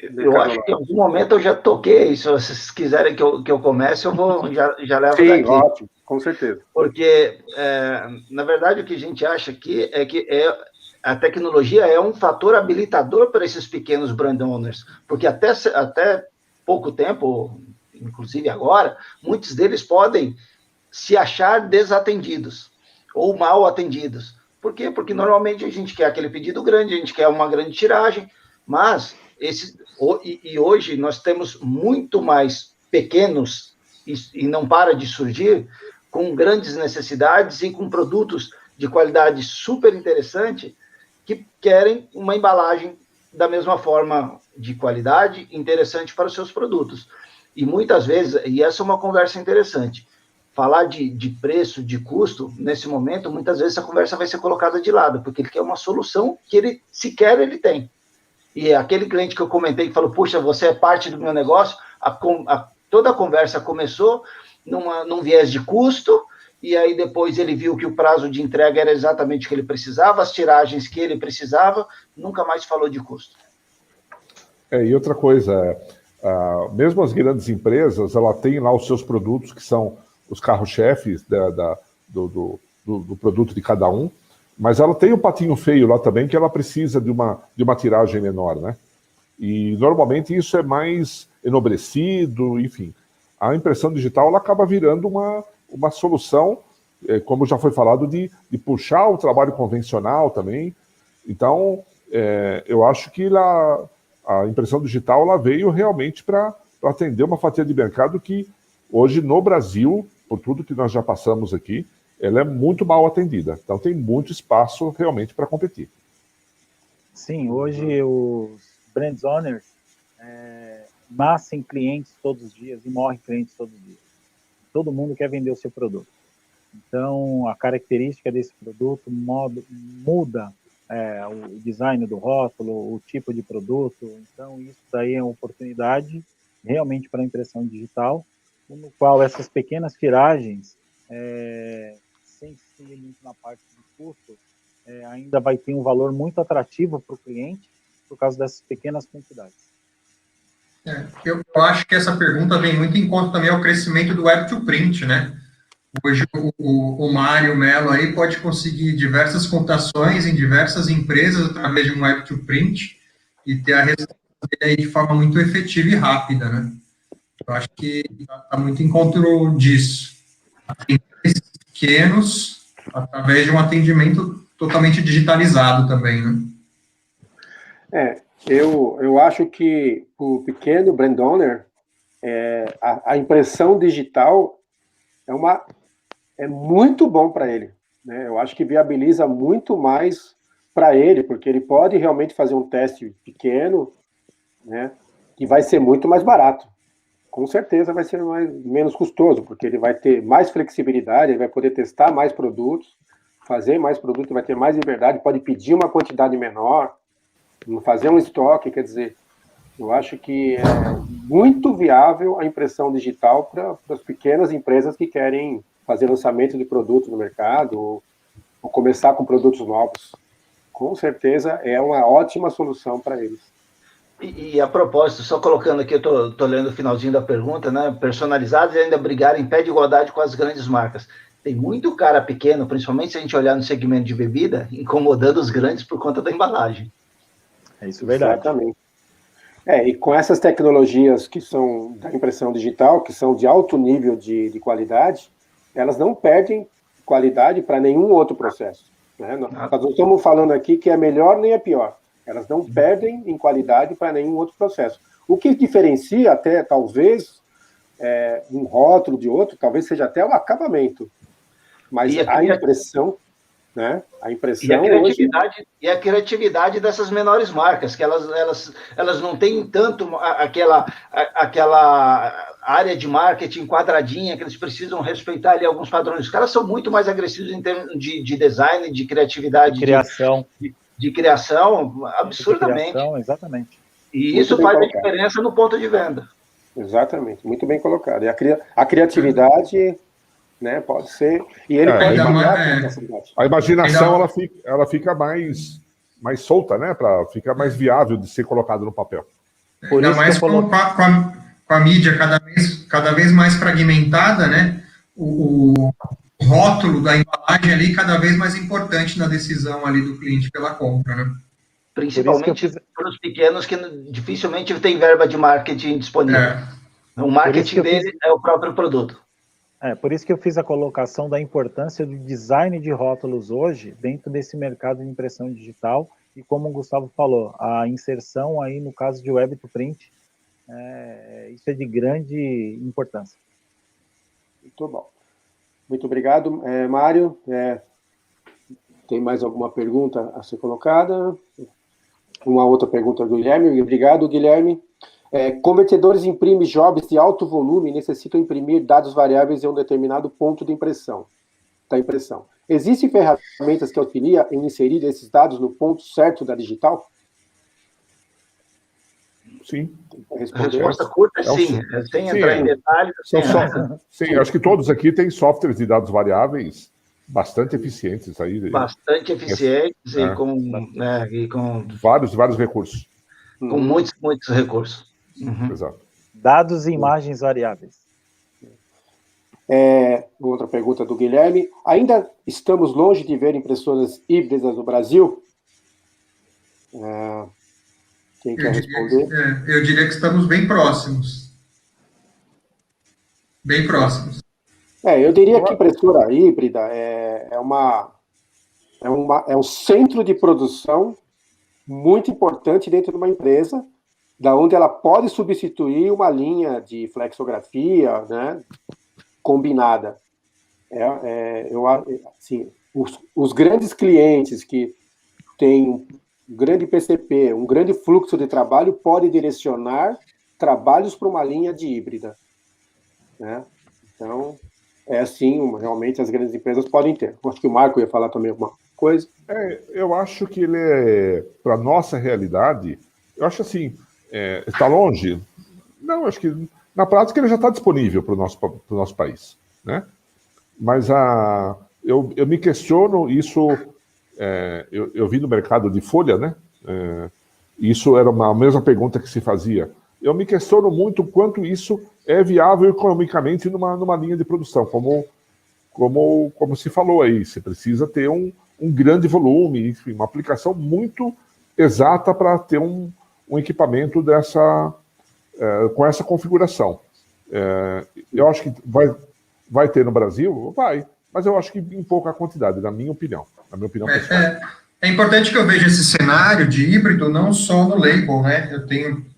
[SPEAKER 5] eu acho que em algum momento eu já toquei isso. Se vocês quiserem que eu comece, eu vou já levo
[SPEAKER 1] Sim,
[SPEAKER 5] daqui.
[SPEAKER 1] Ótimo, com certeza.
[SPEAKER 5] Porque, na verdade, o que a gente acha aqui é que a tecnologia é um fator habilitador para esses pequenos brand owners, porque até pouco tempo, inclusive agora, muitos deles podem se achar desatendidos ou mal atendidos. Por quê? Porque normalmente a gente quer aquele pedido grande, a gente quer uma grande tiragem, mas hoje nós temos muito mais pequenos, e não para de surgir, com grandes necessidades e com produtos de qualidade super interessante, que querem uma embalagem da mesma forma de qualidade interessante para os seus produtos. E muitas vezes, e essa é uma conversa interessante, falar de preço, de custo, nesse momento, muitas vezes a conversa vai ser colocada de lado, porque ele quer uma solução que ele sequer ele tem. E aquele cliente que eu comentei, que falou, puxa, você é parte do meu negócio, toda a conversa começou num viés de custo, e aí depois ele viu que o prazo de entrega era exatamente o que ele precisava, as tiragens que ele precisava, nunca mais falou de custo.
[SPEAKER 3] E outra coisa, mesmo as grandes empresas, ela tem lá os seus produtos, que são os carros-chefes do produto de cada um, mas ela tem um patinho feio lá também, que ela precisa de uma tiragem menor, né? E normalmente isso é mais enobrecido, enfim. A impressão digital ela acaba virando uma solução, como já foi falado, de puxar o trabalho convencional também. Então, eu acho que a impressão digital ela veio realmente para atender uma fatia de mercado que hoje no Brasil, por tudo que nós já passamos aqui, ela é muito mal atendida. Então tem muito espaço realmente para competir.
[SPEAKER 2] Sim, hoje os brand owners nascem clientes todos os dias e morrem clientes todos os dias. Todo mundo quer vender o seu produto. Então, a característica desse produto muda o design do rótulo, o tipo de produto. Então, isso daí é uma oportunidade realmente para a impressão digital, no qual essas pequenas tiragens, sem se muito na parte de custo, ainda vai ter um valor muito atrativo para o cliente por causa dessas pequenas quantidades.
[SPEAKER 4] Eu acho que essa pergunta vem muito em conta também ao crescimento do Web to Print, né? Hoje o Mário Mello aí pode conseguir diversas cotações em diversas empresas através de um Web to Print e ter a resposta dele aí de forma muito efetiva e rápida, né? Eu acho que está muito em controle disso. Atendentes pequenos através de um atendimento totalmente digitalizado também, né?
[SPEAKER 1] Eu acho que o pequeno brand owner, a impressão digital é muito bom para ele, né? Eu acho que viabiliza muito mais para ele, porque ele pode realmente fazer um teste pequeno, né? Que vai ser muito mais barato. Com certeza vai ser menos custoso, porque ele vai ter mais flexibilidade, ele vai poder testar mais produtos, fazer mais produtos, vai ter mais liberdade, pode pedir uma quantidade menor, fazer um estoque, quer dizer, eu acho que é muito viável a impressão digital para as pequenas empresas que querem fazer lançamento de produtos no mercado ou começar com produtos novos. Com certeza é uma ótima solução para eles.
[SPEAKER 5] E a propósito, só colocando aqui, eu estou lendo o finalzinho da pergunta, né? Personalizados e ainda brigar em pé de igualdade com as grandes marcas. Tem muito cara pequeno, principalmente se a gente olhar no segmento de bebida, incomodando os grandes por conta da embalagem.
[SPEAKER 2] É isso, verdade.
[SPEAKER 1] Exatamente. E com essas tecnologias que são da impressão digital, que são de alto nível de qualidade, elas não perdem qualidade para nenhum outro processo, né? Nós não estamos falando aqui que é melhor nem é pior. Elas não perdem em qualidade para nenhum outro processo. O que diferencia até, talvez, um rótulo de outro, talvez seja até o acabamento. Mas a impressão, né? A impressão
[SPEAKER 5] e a criatividade dessas menores marcas, que elas não têm tanto aquela área de marketing quadradinha, que eles precisam respeitar ali alguns padrões. Os caras são muito mais agressivos em termos de design, de criatividade, de criação, absurdamente.
[SPEAKER 2] Criação, exatamente.
[SPEAKER 5] E muito isso faz a diferença no ponto de venda.
[SPEAKER 1] Exatamente, muito bem colocado. E a criatividade, né, pode ser... E ele
[SPEAKER 3] a imaginação ela fica mais solta, né? Fica mais viável de ser colocado no papel.
[SPEAKER 4] Por ainda mais com a mídia cada vez mais fragmentada, né? O rótulo da embalagem ali cada vez mais importante na decisão ali do cliente pela compra, né?
[SPEAKER 5] Principalmente para os pequenos que dificilmente tem verba de marketing disponível. O marketing dele é o próprio produto.
[SPEAKER 2] Por isso que eu fiz a colocação da importância do design de rótulos hoje dentro desse mercado de impressão digital e como o Gustavo falou, a inserção aí no caso de Web to Print, isso é de grande importância.
[SPEAKER 1] Muito bom. Muito obrigado, Mário. Tem mais alguma pergunta a ser colocada? Uma outra pergunta do Guilherme. Obrigado, Guilherme. Convertedores imprimem jobs de alto volume e necessitam imprimir dados variáveis em um determinado ponto da impressão. Existem ferramentas que auxiliam em inserir esses dados no ponto certo da digital?
[SPEAKER 3] Sim.
[SPEAKER 5] A resposta curta é sim. Sem entrar em detalhes.
[SPEAKER 3] Sim, acho que todos aqui têm softwares de dados variáveis bastante eficientes aí.
[SPEAKER 5] Bastante eficientes e com
[SPEAKER 3] vários recursos.
[SPEAKER 5] Com muitos recursos.
[SPEAKER 3] Uhum. Exato.
[SPEAKER 2] Dados e imagens variáveis.
[SPEAKER 1] Outra pergunta do Guilherme. Ainda estamos longe de ver impressoras híbridas no Brasil? Quem quer responder?
[SPEAKER 4] Eu diria que estamos bem próximos. Bem próximos.
[SPEAKER 1] Eu diria que impressora híbrida é um centro de produção muito importante dentro de uma empresa, da onde ela pode substituir uma linha de flexografia, né, combinada. Assim, os grandes clientes que têm grande PCP, um grande fluxo de trabalho pode direcionar trabalhos para uma linha de híbrida, né? Então, é assim, realmente as grandes empresas podem ter. Acho que o Marco ia falar também alguma coisa.
[SPEAKER 3] Eu acho que ele para nossa realidade, eu acho assim, está longe? Não, acho que na prática ele já está disponível para o nosso país, né? Mas eu me questiono isso, eu vi no mercado de folha, né? Isso era a mesma pergunta que se fazia. Eu me questiono muito quanto isso é viável economicamente numa linha de produção, como se falou aí, você precisa ter um grande volume, enfim, uma aplicação muito exata para ter um equipamento com essa configuração. Eu acho que vai ter no Brasil? Vai, mas eu acho que em pouca quantidade, na minha opinião pessoal.
[SPEAKER 4] É importante que eu veja esse cenário de híbrido não só no label, né?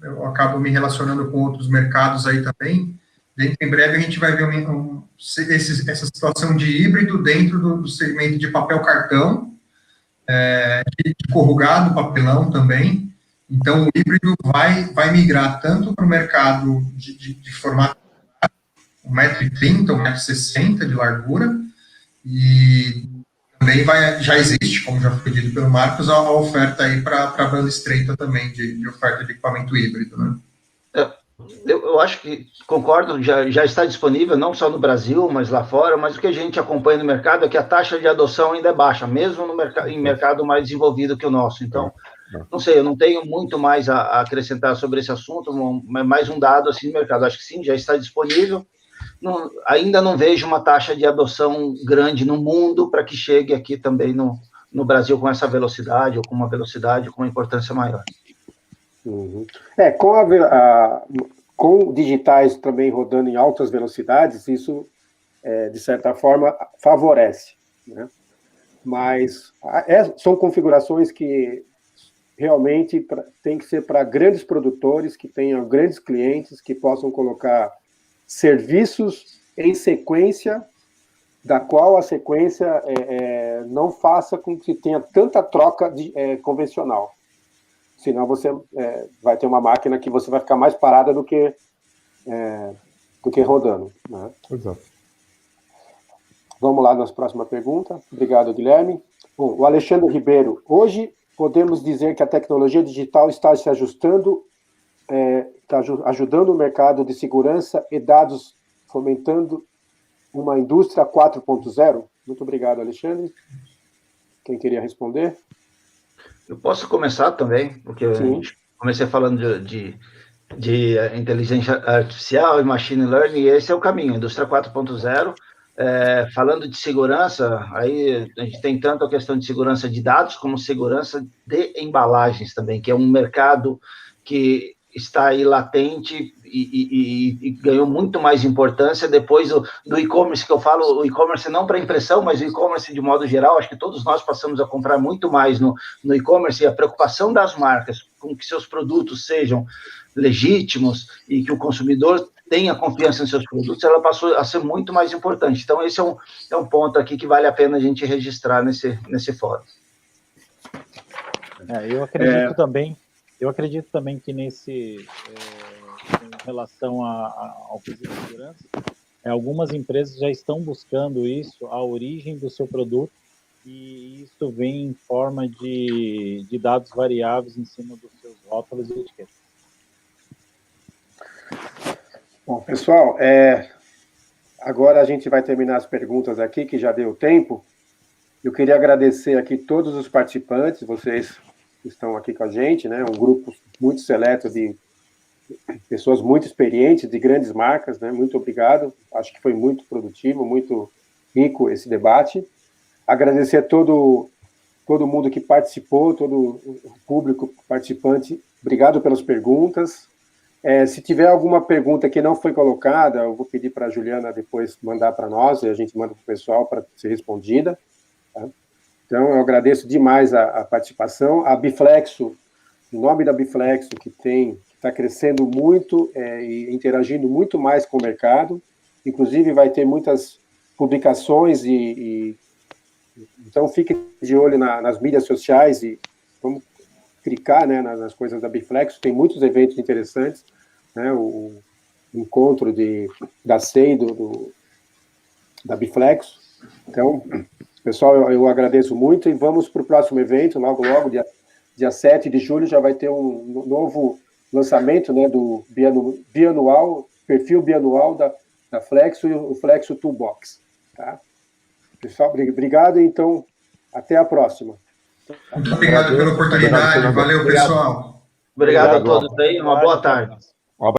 [SPEAKER 4] Eu acabo me relacionando com outros mercados aí também. Em breve a gente vai ver essa situação de híbrido dentro do segmento de papel cartão, de corrugado, papelão também. Então, o híbrido vai migrar tanto para o mercado de formato 1,30 m, 1,60 m de largura, e também já existe, como já foi dito pelo Marcos, a oferta aí para a banda estreita também, de oferta de equipamento híbrido, né?
[SPEAKER 5] Eu acho que, concordo, já está disponível, não só no Brasil, mas lá fora, mas o que a gente acompanha no mercado é que a taxa de adoção ainda é baixa, mesmo em mercado mais desenvolvido que o nosso. Então, não sei, eu não tenho muito mais a acrescentar sobre esse assunto, mais um dado assim no mercado. Acho que sim, já está disponível. Ainda não vejo uma taxa de adoção grande no mundo para que chegue aqui também no Brasil com essa velocidade, ou com uma velocidade com uma importância maior.
[SPEAKER 1] Uhum. Com digitais também rodando em altas velocidades, isso, de certa forma, favorece, né? Mas são configurações que realmente tem que ser para grandes produtores, que tenham grandes clientes, que possam colocar serviços em sequência, da qual a sequência não faça com que tenha tanta troca convencional. Senão você vai ter uma máquina que você vai ficar mais parada do que rodando, né?
[SPEAKER 3] Exato.
[SPEAKER 1] Vamos lá na próxima pergunta. Obrigado, Guilherme. Bom, o Alexandre Ribeiro. Hoje, podemos dizer que a tecnologia digital está se ajustando, está ajudando o mercado de segurança e dados, fomentando uma indústria 4.0? Muito obrigado, Alexandre. Quem queria responder?
[SPEAKER 5] Eu posso começar também, porque eu comecei falando de inteligência artificial e machine learning, e esse é o caminho, indústria 4.0. Falando de segurança, aí a gente tem tanto a questão de segurança de dados, como segurança de embalagens também, que é um mercado que está aí latente e ganhou muito mais importância depois do e-commerce, que eu falo, o e-commerce não para impressão, mas o e-commerce de modo geral. Acho que todos nós passamos a comprar muito mais no e-commerce, e a preocupação das marcas com que seus produtos sejam legítimos e que o consumidor tenha confiança em seus produtos, ela passou a ser muito mais importante. Então, esse é um ponto aqui que vale a pena a gente registrar nesse fórum.
[SPEAKER 2] Eu acredito também que em relação ao quesito de segurança, algumas empresas já estão buscando isso, a origem do seu produto, e isso vem em forma de dados variáveis em cima dos seus rótulos e etiquetas.
[SPEAKER 1] Bom, pessoal, agora a gente vai terminar as perguntas aqui, que já deu tempo. Eu queria agradecer aqui todos os participantes, vocês que estão aqui com a gente, né? Um grupo muito seleto de pessoas muito experientes, de grandes marcas, né? Muito obrigado. Acho que foi muito produtivo, muito rico esse debate. Agradecer a todo mundo que participou, todo o público participante. Obrigado pelas perguntas. Se tiver alguma pergunta que não foi colocada, eu vou pedir para a Juliana depois mandar para nós, e a gente manda para o pessoal para ser respondida. Tá? Então, eu agradeço demais a participação. A Biflexo, em nome da Biflexo, que está crescendo muito e interagindo muito mais com o mercado, inclusive vai ter muitas publicações, então fique de olho nas mídias sociais e vamos clicar, né, nas coisas da Biflexo, tem muitos eventos interessantes, né, o encontro da SEI da Biflexo. Então, pessoal, eu agradeço muito e vamos para o próximo evento, logo, dia 7 de julho, já vai ter um novo lançamento, né, do perfil bianual da Flexo e o Flexo Toolbox. Tá? Pessoal, obrigado, então, até a próxima.
[SPEAKER 4] Muito obrigado pela oportunidade, valeu, pessoal.
[SPEAKER 5] Obrigado a todos aí, uma boa tarde.